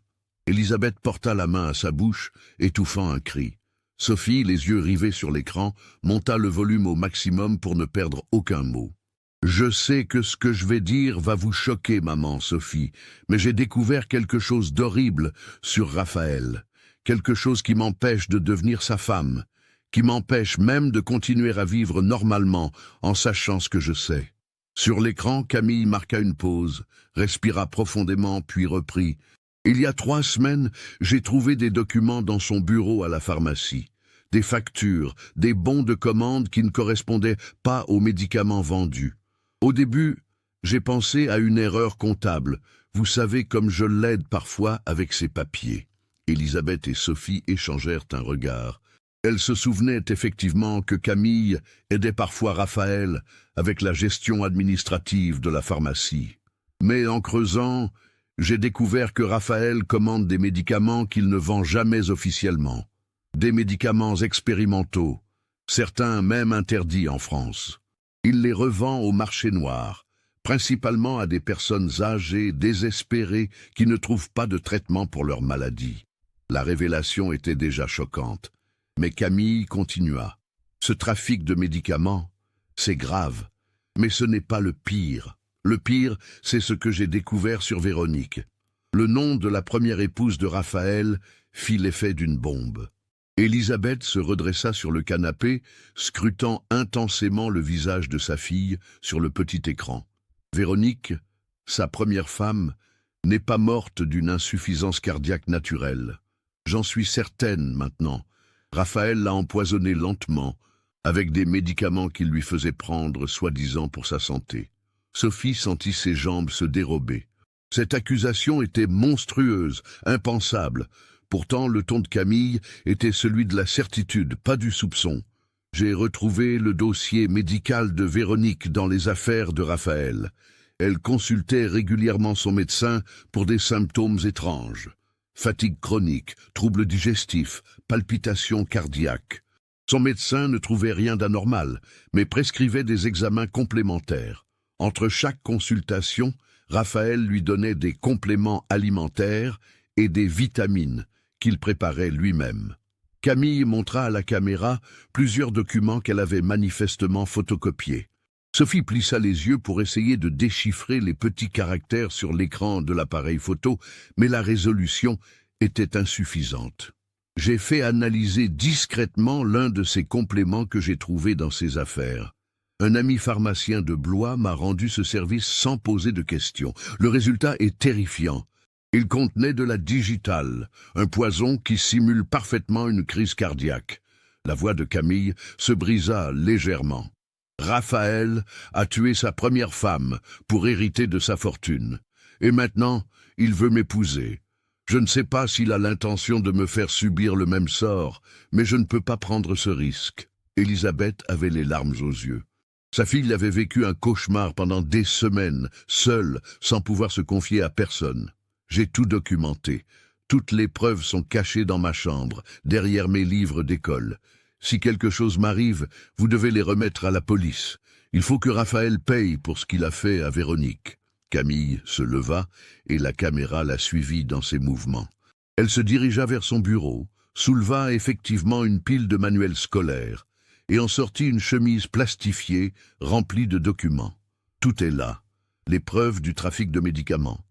Elisabeth porta la main à sa bouche, étouffant un cri. Sophie, les yeux rivés sur l'écran, monta le volume au maximum pour ne perdre aucun mot. « Je sais que ce que je vais dire va vous choquer, maman, Sophie, mais j'ai découvert quelque chose d'horrible sur Raphaël. Quelque chose qui m'empêche de devenir sa femme, qui m'empêche même de continuer à vivre normalement en sachant ce que je sais. » Sur l'écran, Camille marqua une pause, respira profondément puis reprit. « Il y a 3 semaines, j'ai trouvé des documents dans son bureau à la pharmacie. Des factures, des bons de commande qui ne correspondaient pas aux médicaments vendus. Au début, j'ai pensé à une erreur comptable. Vous savez comme je l'aide parfois avec ces papiers. » Elisabeth et Sophie échangèrent un regard. Elles se souvenaient effectivement que Camille aidait parfois Raphaël avec la gestion administrative de la pharmacie. Mais en creusant, j'ai découvert que Raphaël commande des médicaments qu'il ne vend jamais officiellement. Des médicaments expérimentaux, certains même interdits en France. Il les revend au marché noir, principalement à des personnes âgées, désespérées, qui ne trouvent pas de traitement pour leur maladie. La révélation était déjà choquante, mais Camille continua. Ce trafic de médicaments, c'est grave, mais ce n'est pas le pire. Le pire, c'est ce que j'ai découvert sur Véronique. Le nom de la première épouse de Raphaël fit l'effet d'une bombe. Elisabeth se redressa sur le canapé, scrutant intensément le visage de sa fille sur le petit écran. Véronique, sa première femme, n'est pas morte d'une insuffisance cardiaque naturelle. J'en suis certaine maintenant. Raphaël l'a empoisonnée lentement, avec des médicaments qu'il lui faisait prendre, soi-disant pour sa santé. Sophie sentit ses jambes se dérober. Cette accusation était monstrueuse, impensable. Pourtant, le ton de Camille était celui de la certitude, pas du soupçon. J'ai retrouvé le dossier médical de Véronique dans les affaires de Raphaël. Elle consultait régulièrement son médecin pour des symptômes étranges. Fatigue chronique, troubles digestifs, palpitations cardiaques. Son médecin ne trouvait rien d'anormal, mais prescrivait des examens complémentaires. Entre chaque consultation, Raphaël lui donnait des compléments alimentaires et des vitamines qu'il préparait lui-même. Camille montra à la caméra plusieurs documents qu'elle avait manifestement photocopiés. Sophie plissa les yeux pour essayer de déchiffrer les petits caractères sur l'écran de l'appareil photo, mais la résolution était insuffisante. J'ai fait analyser discrètement l'un de ces compléments que j'ai trouvé dans ses affaires. Un ami pharmacien de Blois m'a rendu ce service sans poser de questions. Le résultat est terrifiant. Il contenait de la digitale, un poison qui simule parfaitement une crise cardiaque. La voix de Camille se brisa légèrement. Raphaël a tué sa première femme pour hériter de sa fortune. Et maintenant, il veut m'épouser. Je ne sais pas s'il a l'intention de me faire subir le même sort, mais je ne peux pas prendre ce risque. Elisabeth avait les larmes aux yeux. Sa fille avait vécu un cauchemar pendant des semaines, seule, sans pouvoir se confier à personne. J'ai tout documenté. Toutes les preuves sont cachées dans ma chambre, derrière mes livres d'école. Si quelque chose m'arrive, vous devez les remettre à la police. Il faut que Raphaël paye pour ce qu'il a fait à Véronique. Camille se leva et la caméra la suivit dans ses mouvements. Elle se dirigea vers son bureau, souleva effectivement une pile de manuels scolaires et en sortit une chemise plastifiée remplie de documents. Tout est là, les preuves du trafic de médicaments,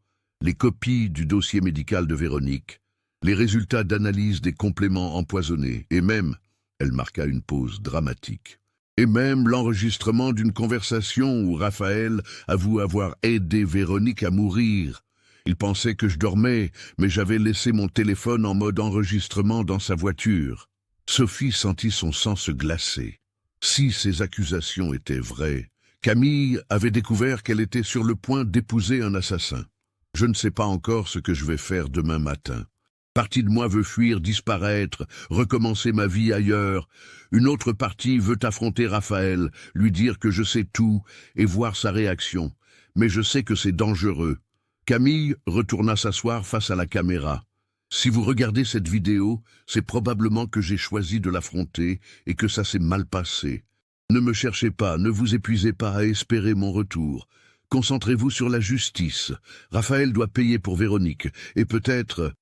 les copies du dossier médical de Véronique, les résultats d'analyse des compléments empoisonnés et même, elle marqua une pause dramatique, Et même l'enregistrement d'une conversation où Raphaël avoue avoir aidé Véronique à mourir. Il pensait que je dormais, mais j'avais laissé mon téléphone en mode enregistrement dans sa voiture. Sophie sentit son sang se glacer. Si ces accusations étaient vraies, Camille avait découvert qu'elle était sur le point d'épouser un assassin. Je ne sais pas encore ce que je vais faire demain matin. Partie de moi veut fuir, disparaître, recommencer ma vie ailleurs. Une autre partie veut affronter Raphaël, lui dire que je sais tout et voir sa réaction. Mais je sais que c'est dangereux. Camille retourna s'asseoir face à la caméra. Si vous regardez cette vidéo, c'est probablement que j'ai choisi de l'affronter et que ça s'est mal passé. Ne me cherchez pas, ne vous épuisez pas à espérer mon retour. Concentrez-vous sur la justice. Raphaël doit payer pour Véronique, et peut-être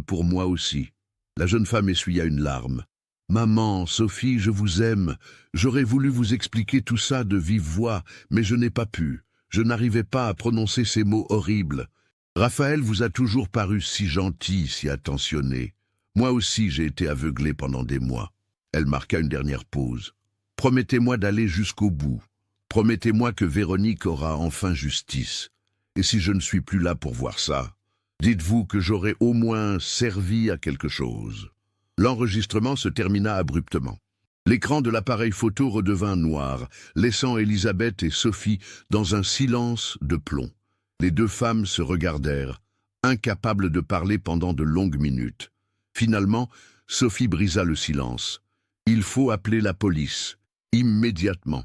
pour moi aussi. La jeune femme essuya une larme. Maman, Sophie, je vous aime. J'aurais voulu vous expliquer tout ça de vive voix, mais je n'ai pas pu. Je n'arrivais pas à prononcer ces mots horribles. Raphaël vous a toujours paru si gentil, si attentionné. Moi aussi j'ai été aveuglée pendant des mois. Elle marqua une dernière pause. Promettez-moi d'aller jusqu'au bout. Promettez-moi que Véronique aura enfin justice. Et si je ne suis plus là pour voir ça, dites-vous que j'aurai au moins servi à quelque chose. L'enregistrement se termina abruptement. L'écran de l'appareil photo redevint noir, laissant Elisabeth et Sophie dans un silence de plomb. Les deux femmes se regardèrent, incapables de parler pendant de longues minutes. Finalement, Sophie brisa le silence. « Il faut appeler la police. Immédiatement. »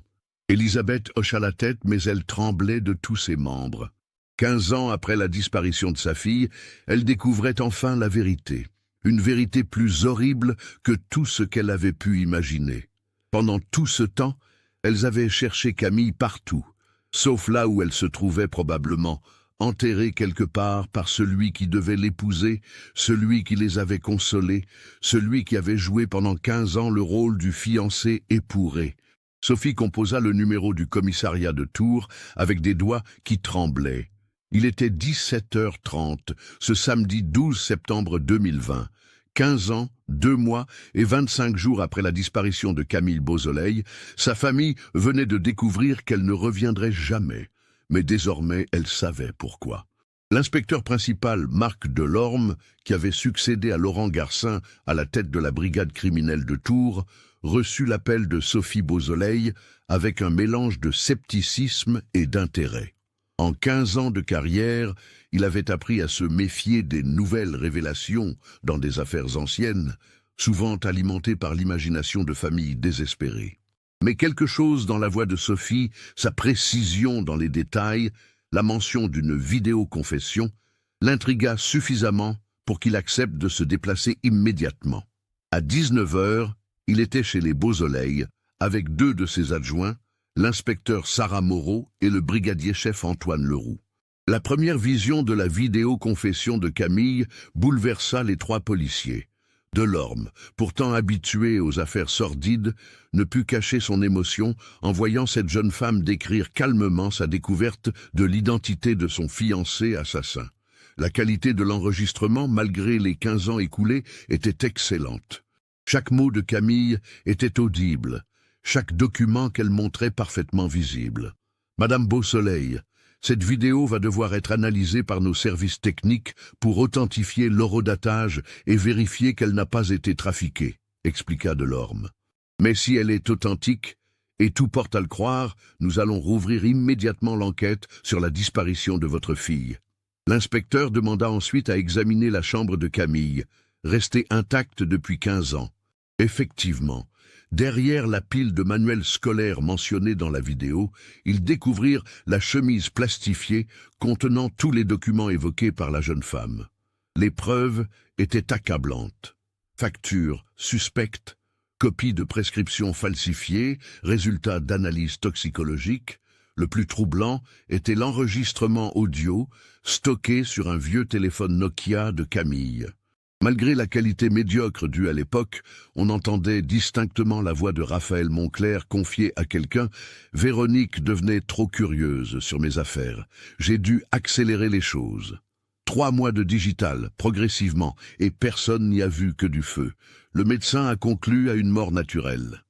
Elisabeth hocha la tête, mais elle tremblait de tous ses membres. 15 ans après la disparition de sa fille, elle découvrait enfin la vérité. Une vérité plus horrible que tout ce qu'elle avait pu imaginer. Pendant tout ce temps, elles avaient cherché Camille partout, sauf là où elle se trouvait probablement, enterrée quelque part par celui qui devait l'épouser, celui qui les avait consolés, celui qui avait joué pendant 15 ans le rôle du fiancé épouré. Sophie composa le numéro du commissariat de Tours avec des doigts qui tremblaient. Il était 17h30, ce samedi 12 septembre 2020. 15 ans, 2 mois et 25 jours après la disparition de Camille Beausoleil, sa famille venait de découvrir qu'elle ne reviendrait jamais. Mais désormais, elle savait pourquoi. L'inspecteur principal Marc Delorme, qui avait succédé à Laurent Garcin à la tête de la brigade criminelle de Tours, reçut l'appel de Sophie Beausoleil avec un mélange de scepticisme et d'intérêt. En 15 ans de carrière, il avait appris à se méfier des nouvelles révélations dans des affaires anciennes, souvent alimentées par l'imagination de familles désespérées. Mais quelque chose dans la voix de Sophie, sa précision dans les détails, la mention d'une vidéoconfession, l'intrigua suffisamment pour qu'il accepte de se déplacer immédiatement. À 19h, il était chez les Beausoleil, avec 2 de ses adjoints, l'inspecteur Sarah Moreau et le brigadier-chef Antoine Leroux. La première vision de la vidéoconfession de Camille bouleversa les 3 policiers. Delorme, pourtant habitué aux affaires sordides, ne put cacher son émotion en voyant cette jeune femme décrire calmement sa découverte de l'identité de son fiancé assassin. La qualité de l'enregistrement, malgré les 15 ans écoulés, était excellente. Chaque mot de Camille était audible, chaque document qu'elle montrait parfaitement visible. Madame Beausoleil, cette vidéo va devoir être analysée par nos services techniques pour authentifier l'horodatage et vérifier qu'elle n'a pas été trafiquée, expliqua Delorme. Mais si elle est authentique, et tout porte à le croire, nous allons rouvrir immédiatement l'enquête sur la disparition de votre fille. L'inspecteur demanda ensuite à examiner la chambre de Camille, restée intacte depuis 15 ans. Effectivement, derrière la pile de manuels scolaires mentionnés dans la vidéo, ils découvrirent la chemise plastifiée contenant tous les documents évoqués par la jeune femme. Les preuves étaient accablantes. Factures suspectes, copies de prescriptions falsifiées, résultats d'analyses toxicologiques. Le plus troublant était l'enregistrement audio stocké sur un vieux téléphone Nokia de Camille. Malgré la qualité médiocre due à l'époque, on entendait distinctement la voix de Raphaël Moncler confiée à quelqu'un. « Véronique devenait trop curieuse sur mes affaires. J'ai dû accélérer les choses. 3 mois de digital, progressivement, et personne n'y a vu que du feu. Le médecin a conclu à une mort naturelle. »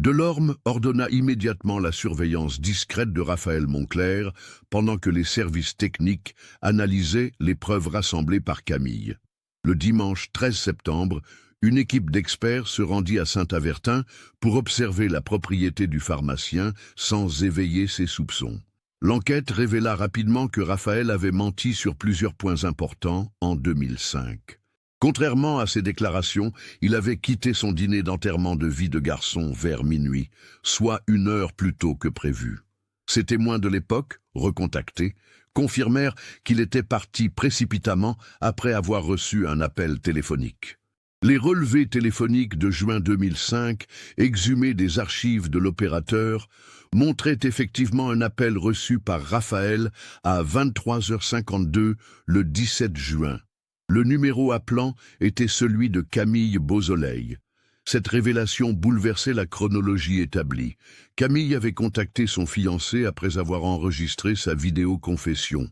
Delorme ordonna immédiatement la surveillance discrète de Raphaël Moncler pendant que les services techniques analysaient les preuves rassemblées par Camille. Le dimanche 13 septembre, une équipe d'experts se rendit à Saint-Avertin pour observer la propriété du pharmacien sans éveiller ses soupçons. L'enquête révéla rapidement que Raphaël avait menti sur plusieurs points importants en 2005. Contrairement à ses déclarations, il avait quitté son dîner d'enterrement de vie de garçon vers minuit, soit 1 heure plus tôt que prévu. Ses témoins de l'époque, recontactés, confirmèrent qu'il était parti précipitamment après avoir reçu un appel téléphonique. Les relevés téléphoniques de juin 2005, exhumés des archives de l'opérateur, montraient effectivement un appel reçu par Raphaël à 23h52 le 17 juin. Le numéro appelant était celui de Camille Beausoleil. Cette révélation bouleversait la chronologie établie. Camille avait contacté son fiancé après avoir enregistré sa vidéo-confession.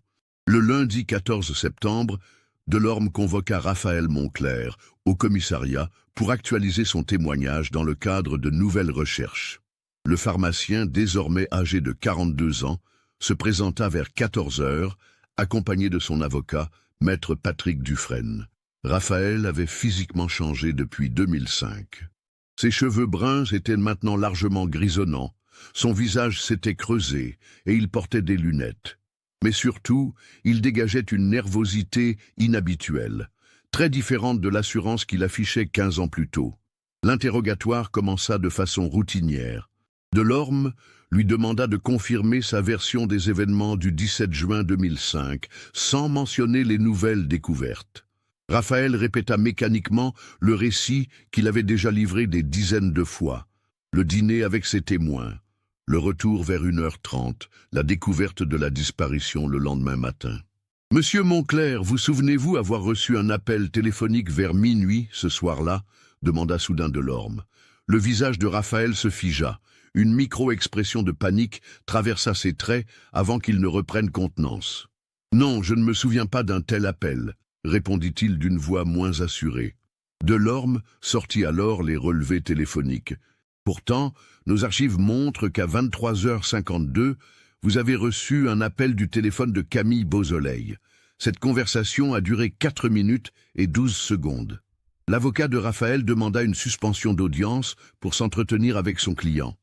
Le lundi 14 septembre, Delorme convoqua Raphaël Moncler au commissariat pour actualiser son témoignage dans le cadre de nouvelles recherches. Le pharmacien, désormais âgé de 42 ans, se présenta vers 14 heures, accompagné de son avocat, Maître Patrick Dufresne. Raphaël avait physiquement changé depuis 2005. Ses cheveux bruns étaient maintenant largement grisonnants, son visage s'était creusé et il portait des lunettes. Mais surtout, il dégageait une nervosité inhabituelle, très différente de l'assurance qu'il affichait 15 ans plus tôt. L'interrogatoire commença de façon routinière. Delorme lui demanda de confirmer sa version des événements du 17 juin 2005, sans mentionner les nouvelles découvertes. Raphaël répéta mécaniquement le récit qu'il avait déjà livré des dizaines de fois. Le dîner avec ses témoins, le retour vers 1h30, la découverte de la disparition le lendemain matin. « Monsieur Moncler, vous souvenez-vous avoir reçu un appel téléphonique vers minuit ce soir-là » demanda soudain Delorme. Le visage de Raphaël se figea. Une micro-expression de panique traversa ses traits avant qu'il ne reprenne contenance. « Non, je ne me souviens pas d'un tel appel », répondit-il d'une voix moins assurée. Delorme sortit alors les relevés téléphoniques. « Pourtant, nos archives montrent qu'à 23h52, vous avez reçu un appel du téléphone de Camille Beausoleil. Cette conversation a duré 4 minutes et 12 secondes. » L'avocat de Raphaël demanda une suspension d'audience pour s'entretenir avec son client.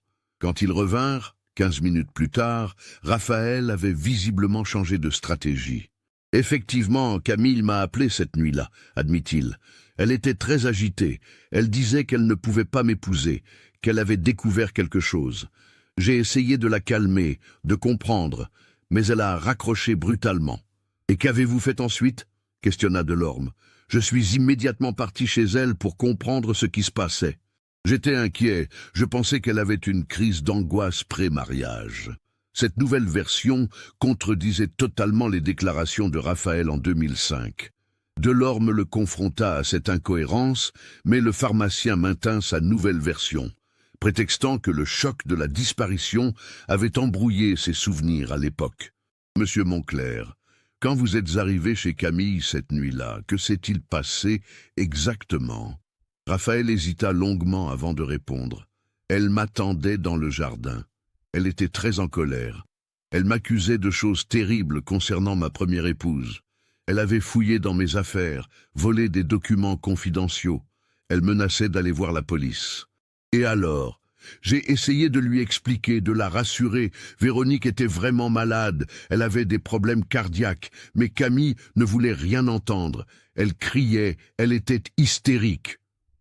Quand ils revinrent, 15 minutes plus tard, Raphaël avait visiblement changé de stratégie. « Effectivement, Camille m'a appelé cette nuit-là, admit-il. Elle était très agitée. Elle disait qu'elle ne pouvait pas m'épouser, qu'elle avait découvert quelque chose. J'ai essayé de la calmer, de comprendre, mais elle a raccroché brutalement. « Et qu'avez-vous fait ensuite ?» questionna Delorme. « Je suis immédiatement parti chez elle pour comprendre ce qui se passait. J'étais inquiet, je pensais qu'elle avait une crise d'angoisse pré-mariage. » Cette nouvelle version contredisait totalement les déclarations de Raphaël en 2005. Delorme le confronta à cette incohérence, mais le pharmacien maintint sa nouvelle version, prétextant que le choc de la disparition avait embrouillé ses souvenirs à l'époque. « Monsieur Moncler, quand vous êtes arrivé chez Camille cette nuit-là, que s'est-il passé exactement ?» Raphaël hésita longuement avant de répondre. Elle m'attendait dans le jardin. Elle était très en colère. Elle m'accusait de choses terribles concernant ma première épouse. Elle avait fouillé dans mes affaires, volé des documents confidentiaux. Elle menaçait d'aller voir la police. Et alors, j'ai essayé de lui expliquer, de la rassurer. Véronique était vraiment malade, elle avait des problèmes cardiaques, mais Camille ne voulait rien entendre. Elle criait, elle était hystérique.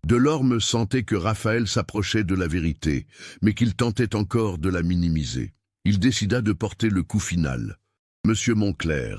Delorme sentait que Raphaël s'approchait de la vérité, mais qu'il tentait encore de la minimiser. Il décida de porter le coup final. « Monsieur Moncler,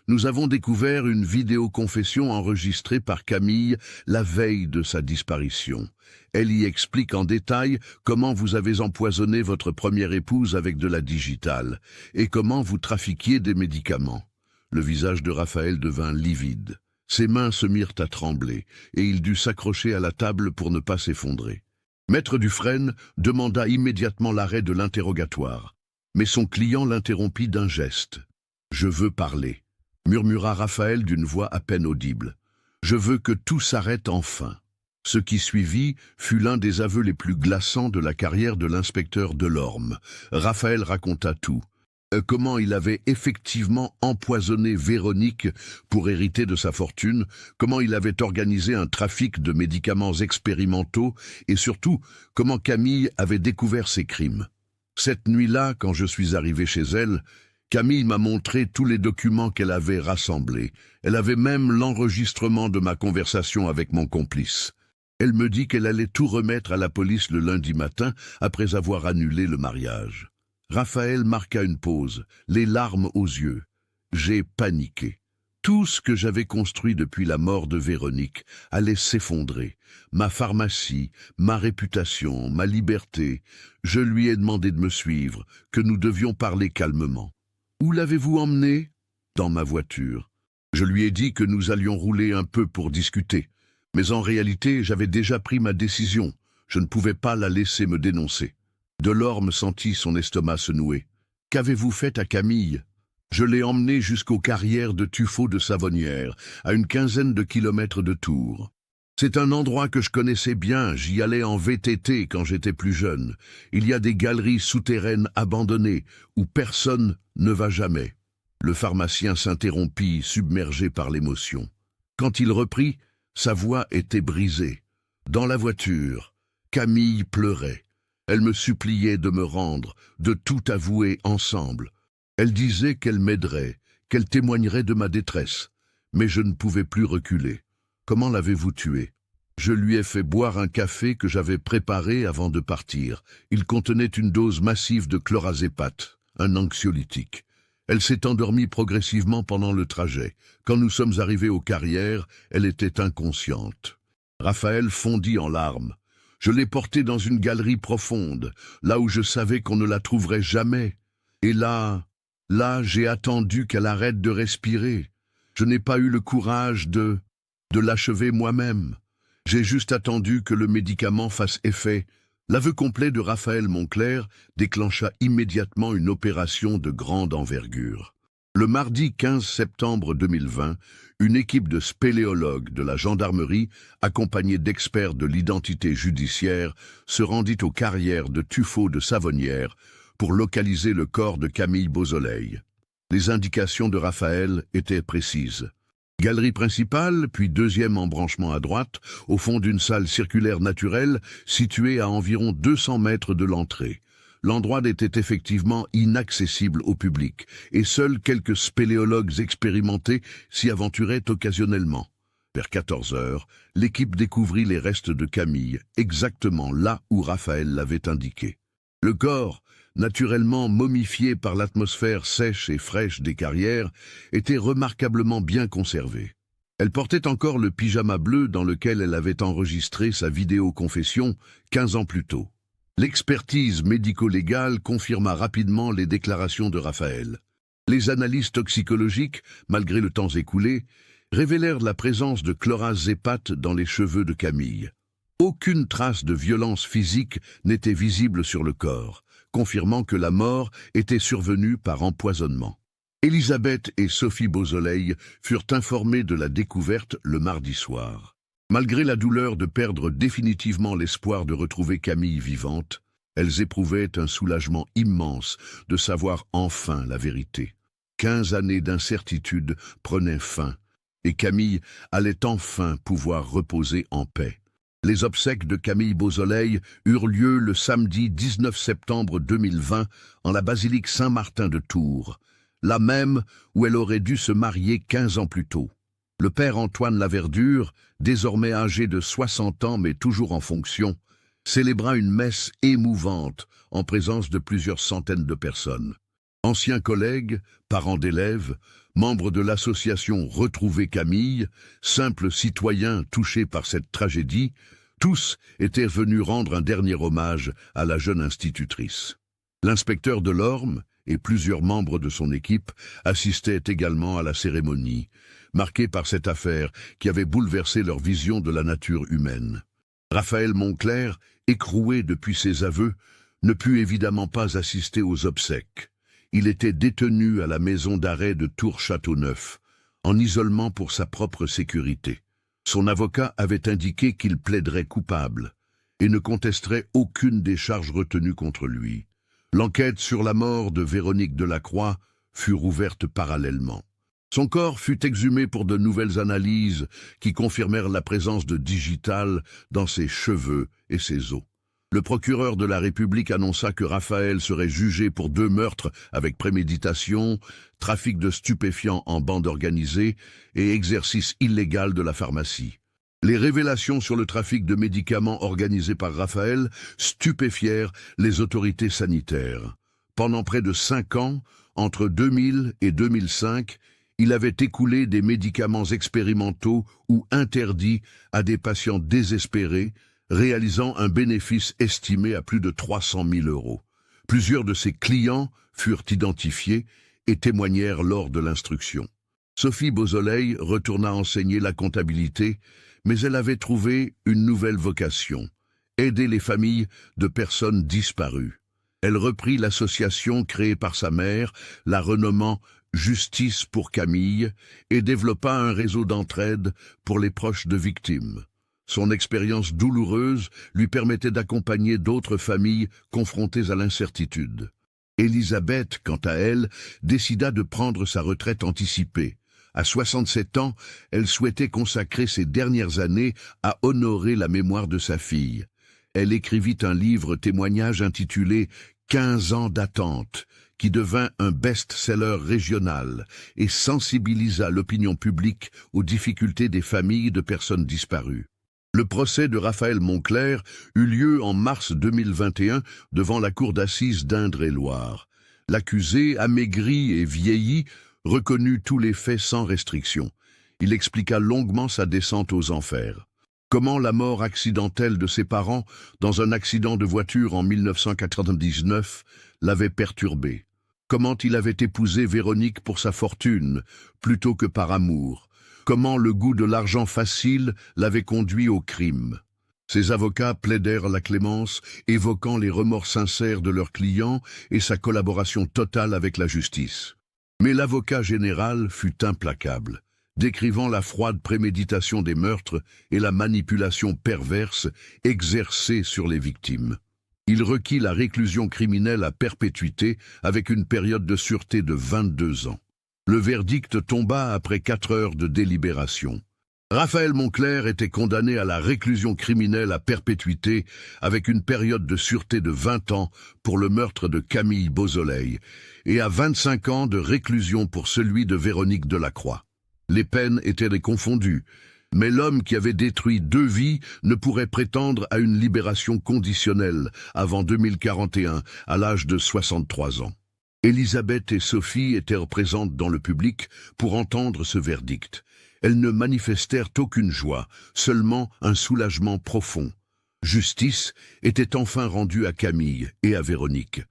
nous avons découvert une vidéo-confession enregistrée par Camille la veille de sa disparition. Elle y explique en détail comment vous avez empoisonné votre première épouse avec de la digitale et comment vous trafiquiez des médicaments. » Le visage de Raphaël devint livide. Ses mains se mirent à trembler, et il dut s'accrocher à la table pour ne pas s'effondrer. Maître Dufresne demanda immédiatement l'arrêt de l'interrogatoire, mais son client l'interrompit d'un geste. « Je veux parler », murmura Raphaël d'une voix à peine audible. « Je veux que tout s'arrête enfin. » Ce qui suivit fut l'un des aveux les plus glaçants de la carrière de l'inspecteur Delorme. Raphaël raconta tout. Comment il avait effectivement empoisonné Véronique pour hériter de sa fortune, comment il avait organisé un trafic de médicaments expérimentaux et surtout comment Camille avait découvert ses crimes. Cette nuit-là, quand je suis arrivé chez elle, Camille m'a montré tous les documents qu'elle avait rassemblés. Elle avait même l'enregistrement de ma conversation avec mon complice. Elle me dit qu'elle allait tout remettre à la police le lundi matin après avoir annulé le mariage. Raphaël marqua une pause, les larmes aux yeux. J'ai paniqué. Tout ce que j'avais construit depuis la mort de Véronique allait s'effondrer. Ma pharmacie, ma réputation, ma liberté. Je lui ai demandé de me suivre, que nous devions parler calmement. Où l'avez-vous emmené? Dans ma voiture. Je lui ai dit que nous allions rouler un peu pour discuter. Mais en réalité, j'avais déjà pris ma décision. Je ne pouvais pas la laisser me dénoncer. Delorme sentit son estomac se nouer. « Qu'avez-vous fait à Camille ?» Je l'ai emmenée jusqu'aux carrières de tuffeau de Savonnières, à une quinzaine de kilomètres de Tours. C'est un endroit que je connaissais bien, j'y allais en VTT quand j'étais plus jeune. Il y a des galeries souterraines abandonnées, où personne ne va jamais. Le pharmacien s'interrompit, submergé par l'émotion. Quand il reprit, sa voix était brisée. Dans la voiture, Camille pleurait. Elle me suppliait de me rendre, de tout avouer ensemble. Elle disait qu'elle m'aiderait, qu'elle témoignerait de ma détresse. Mais je ne pouvais plus reculer. Comment l'avez-vous tuée? Je lui ai fait boire un café que j'avais préparé avant de partir. Il contenait une dose massive de chlorazépate, un anxiolytique. Elle s'est endormie progressivement pendant le trajet. Quand nous sommes arrivés aux carrières, elle était inconsciente. Raphaël fondit en larmes. Je l'ai portée dans une galerie profonde, là où je savais qu'on ne la trouverait jamais. Et là, j'ai attendu qu'elle arrête de respirer. Je n'ai pas eu le courage de l'achever moi-même. J'ai juste attendu que le médicament fasse effet. L'aveu complet de Raphaël Moncler déclencha immédiatement une opération de grande envergure. Le mardi 15 septembre 2020, une équipe de spéléologues de la gendarmerie, accompagnée d'experts de l'identité judiciaire, se rendit aux carrières de tuffeau de Savonnières pour localiser le corps de Camille Beausoleil. Les indications de Raphaël étaient précises. Galerie principale, puis deuxième embranchement à droite, au fond d'une salle circulaire naturelle située à environ 200 mètres de l'entrée. L'endroit était effectivement inaccessible au public, et seuls quelques spéléologues expérimentés s'y aventuraient occasionnellement. Vers 14 heures, l'équipe découvrit les restes de Camille, exactement là où Raphaël l'avait indiqué. Le corps, naturellement momifié par l'atmosphère sèche et fraîche des carrières, était remarquablement bien conservé. Elle portait encore le pyjama bleu dans lequel elle avait enregistré sa vidéo-confession 15 ans plus tôt. L'expertise médico-légale confirma rapidement les déclarations de Raphaël. Les analyses toxicologiques, malgré le temps écoulé, révélèrent la présence de chlorazépate dans les cheveux de Camille. Aucune trace de violence physique n'était visible sur le corps, confirmant que la mort était survenue par empoisonnement. Elisabeth et Sophie Beausoleil furent informées de la découverte le mardi soir. Malgré la douleur de perdre définitivement l'espoir de retrouver Camille vivante, elles éprouvaient un soulagement immense de savoir enfin la vérité. 15 années d'incertitude prenaient fin, et Camille allait enfin pouvoir reposer en paix. Les obsèques de Camille Beausoleil eurent lieu le samedi 19 septembre 2020 en la basilique Saint-Martin de Tours, là même où elle aurait dû se marier 15 ans plus tôt. Le père Antoine Laverdure, désormais âgé de 60 ans mais toujours en fonction, célébra une messe émouvante en présence de plusieurs centaines de personnes. Anciens collègues, parents d'élèves, membres de l'association Retrouver Camille, simples citoyens touchés par cette tragédie, tous étaient venus rendre un dernier hommage à la jeune institutrice. L'inspecteur Delorme et plusieurs membres de son équipe assistaient également à la cérémonie, marquée par cette affaire qui avait bouleversé leur vision de la nature humaine. Raphaël Moncler, écroué depuis ses aveux, ne put évidemment pas assister aux obsèques. Il était détenu à la maison d'arrêt de Tours-Châteauneuf, en isolement pour sa propre sécurité. Son avocat avait indiqué qu'il plaiderait coupable et ne contesterait aucune des charges retenues contre lui. L'enquête sur la mort de Véronique Delacroix fut rouverte parallèlement. Son corps fut exhumé pour de nouvelles analyses qui confirmèrent la présence de digital dans ses cheveux et ses os. Le procureur de la République annonça que Raphaël serait jugé pour 2 meurtres avec préméditation, trafic de stupéfiants en bande organisée et exercice illégal de la pharmacie. Les révélations sur le trafic de médicaments organisé par Raphaël stupéfièrent les autorités sanitaires. Pendant près de 5 ans, entre 2000 et 2005, il avait écoulé des médicaments expérimentaux ou interdits à des patients désespérés, réalisant un bénéfice estimé à plus de 300 000 €. Plusieurs de ses clients furent identifiés et témoignèrent lors de l'instruction. Sophie Beausoleil retourna enseigner la comptabilité, mais elle avait trouvé une nouvelle vocation, aider les familles de personnes disparues. Elle reprit l'association créée par sa mère, la renommant Justice pour Camille, et développa un réseau d'entraide pour les proches de victimes. Son expérience douloureuse lui permettait d'accompagner d'autres familles confrontées à l'incertitude. Élisabeth, quant à elle, décida de prendre sa retraite anticipée. À 67 ans, elle souhaitait consacrer ses dernières années à honorer la mémoire de sa fille. Elle écrivit un livre témoignage intitulé « 15 ans d'attente », qui devint un best-seller régional et sensibilisa l'opinion publique aux difficultés des familles de personnes disparues. Le procès de Raphaël Moncler eut lieu en mars 2021 devant la cour d'assises d'Indre-et-Loire. L'accusé, amaigri et vieilli, reconnut tous les faits sans restriction. Il expliqua longuement sa descente aux enfers. Comment la mort accidentelle de ses parents dans un accident de voiture en 1999 l'avait perturbé. Comment il avait épousé Véronique pour sa fortune, plutôt que par amour. Comment le goût de l'argent facile l'avait conduit au crime. Ses avocats plaidèrent la clémence, évoquant les remords sincères de leurs clients et sa collaboration totale avec la justice. Mais l'avocat général fut implacable, décrivant la froide préméditation des meurtres et la manipulation perverse exercée sur les victimes. Il requit la réclusion criminelle à perpétuité avec une période de sûreté de 22 ans. Le verdict tomba après 4 heures de délibération. Raphaël Moncler était condamné à la réclusion criminelle à perpétuité avec une période de sûreté de 20 ans pour le meurtre de Camille Beausoleil et à 25 ans de réclusion pour celui de Véronique Delacroix. Les peines étaient confondues, mais l'homme qui avait détruit 2 vies ne pourrait prétendre à une libération conditionnelle avant 2041, à l'âge de 63 ans. Élisabeth et Sophie étaient présentes dans le public pour entendre ce verdict. Elles ne manifestèrent aucune joie, seulement un soulagement profond. Justice était enfin rendue à Camille et à Véronique.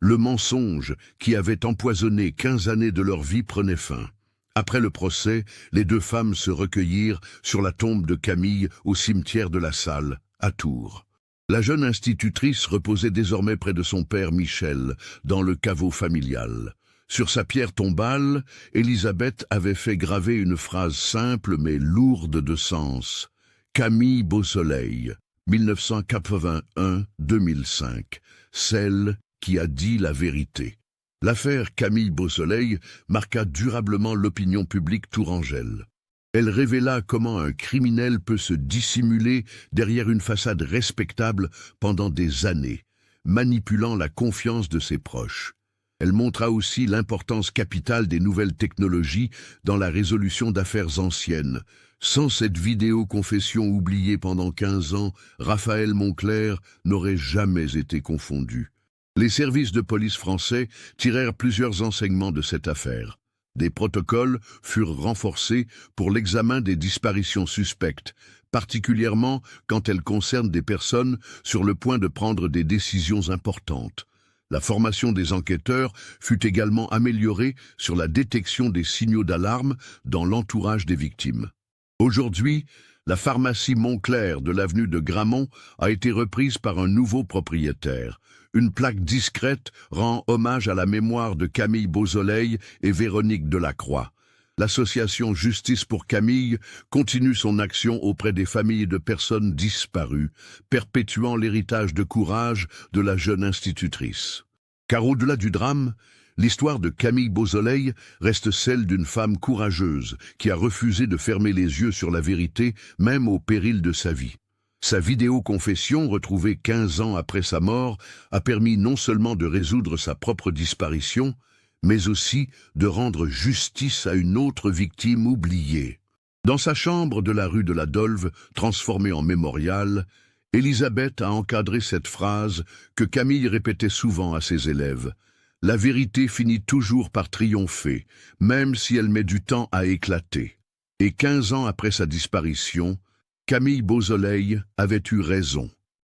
Le mensonge qui avait empoisonné 15 années de leur vie prenait fin. Après le procès, les 2 femmes se recueillirent sur la tombe de Camille au cimetière de la Salle, à Tours. La jeune institutrice reposait désormais près de son père Michel, dans le caveau familial. Sur sa pierre tombale, Élisabeth avait fait graver une phrase simple mais lourde de sens. Camille Beausoleil, 1981-2005, celle qui a dit la vérité. L'affaire Camille Beausoleil marqua durablement l'opinion publique tourangelle. Elle révéla comment un criminel peut se dissimuler derrière une façade respectable pendant des années, manipulant la confiance de ses proches. Elle montra aussi l'importance capitale des nouvelles technologies dans la résolution d'affaires anciennes. Sans cette vidéo-confession oubliée pendant 15 ans, Raphaël Moncler n'aurait jamais été confondu. Les services de police français tirèrent plusieurs enseignements de cette affaire. Des protocoles furent renforcés pour l'examen des disparitions suspectes, particulièrement quand elles concernent des personnes sur le point de prendre des décisions importantes. La formation des enquêteurs fut également améliorée sur la détection des signaux d'alarme dans l'entourage des victimes. Aujourd'hui, la pharmacie Moncler de l'avenue de Gramont a été reprise par un nouveau propriétaire. Une plaque discrète rend hommage à la mémoire de Camille Beausoleil et Véronique Delacroix. L'association Justice pour Camille continue son action auprès des familles de personnes disparues, perpétuant l'héritage de courage de la jeune institutrice. Car au-delà du drame, l'histoire de Camille Beausoleil reste celle d'une femme courageuse qui a refusé de fermer les yeux sur la vérité, même au péril de sa vie. Sa vidéo-confession, retrouvée 15 ans après sa mort, a permis non seulement de résoudre sa propre disparition, mais aussi de rendre justice à une autre victime oubliée. Dans sa chambre de la rue de la Dolve, transformée en mémorial, Elisabeth a encadré cette phrase que Camille répétait souvent à ses élèves. « La vérité finit toujours par triompher, même si elle met du temps à éclater. » Et 15 ans après sa disparition, Camille Beausoleil avait eu raison.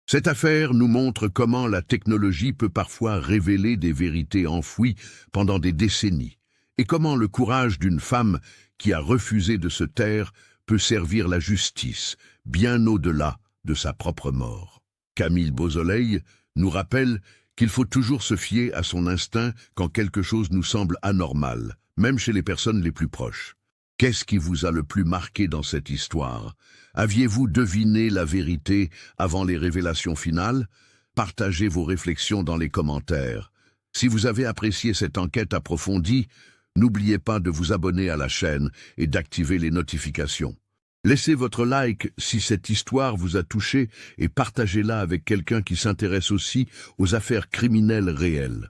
Cette affaire nous montre comment la technologie peut parfois révéler des vérités enfouies pendant des décennies, et comment le courage d'une femme qui a refusé de se taire peut servir la justice, bien au-delà de sa propre mort. Camille Beausoleil nous rappelle qu'il faut toujours se fier à son instinct quand quelque chose nous semble anormal, même chez les personnes les plus proches. Qu'est-ce qui vous a le plus marqué dans cette histoire? Aviez-vous deviné la vérité avant les révélations finales? Partagez vos réflexions dans les commentaires. Si vous avez apprécié cette enquête approfondie, n'oubliez pas de vous abonner à la chaîne et d'activer les notifications. Laissez votre like si cette histoire vous a touché et partagez-la avec quelqu'un qui s'intéresse aussi aux affaires criminelles réelles.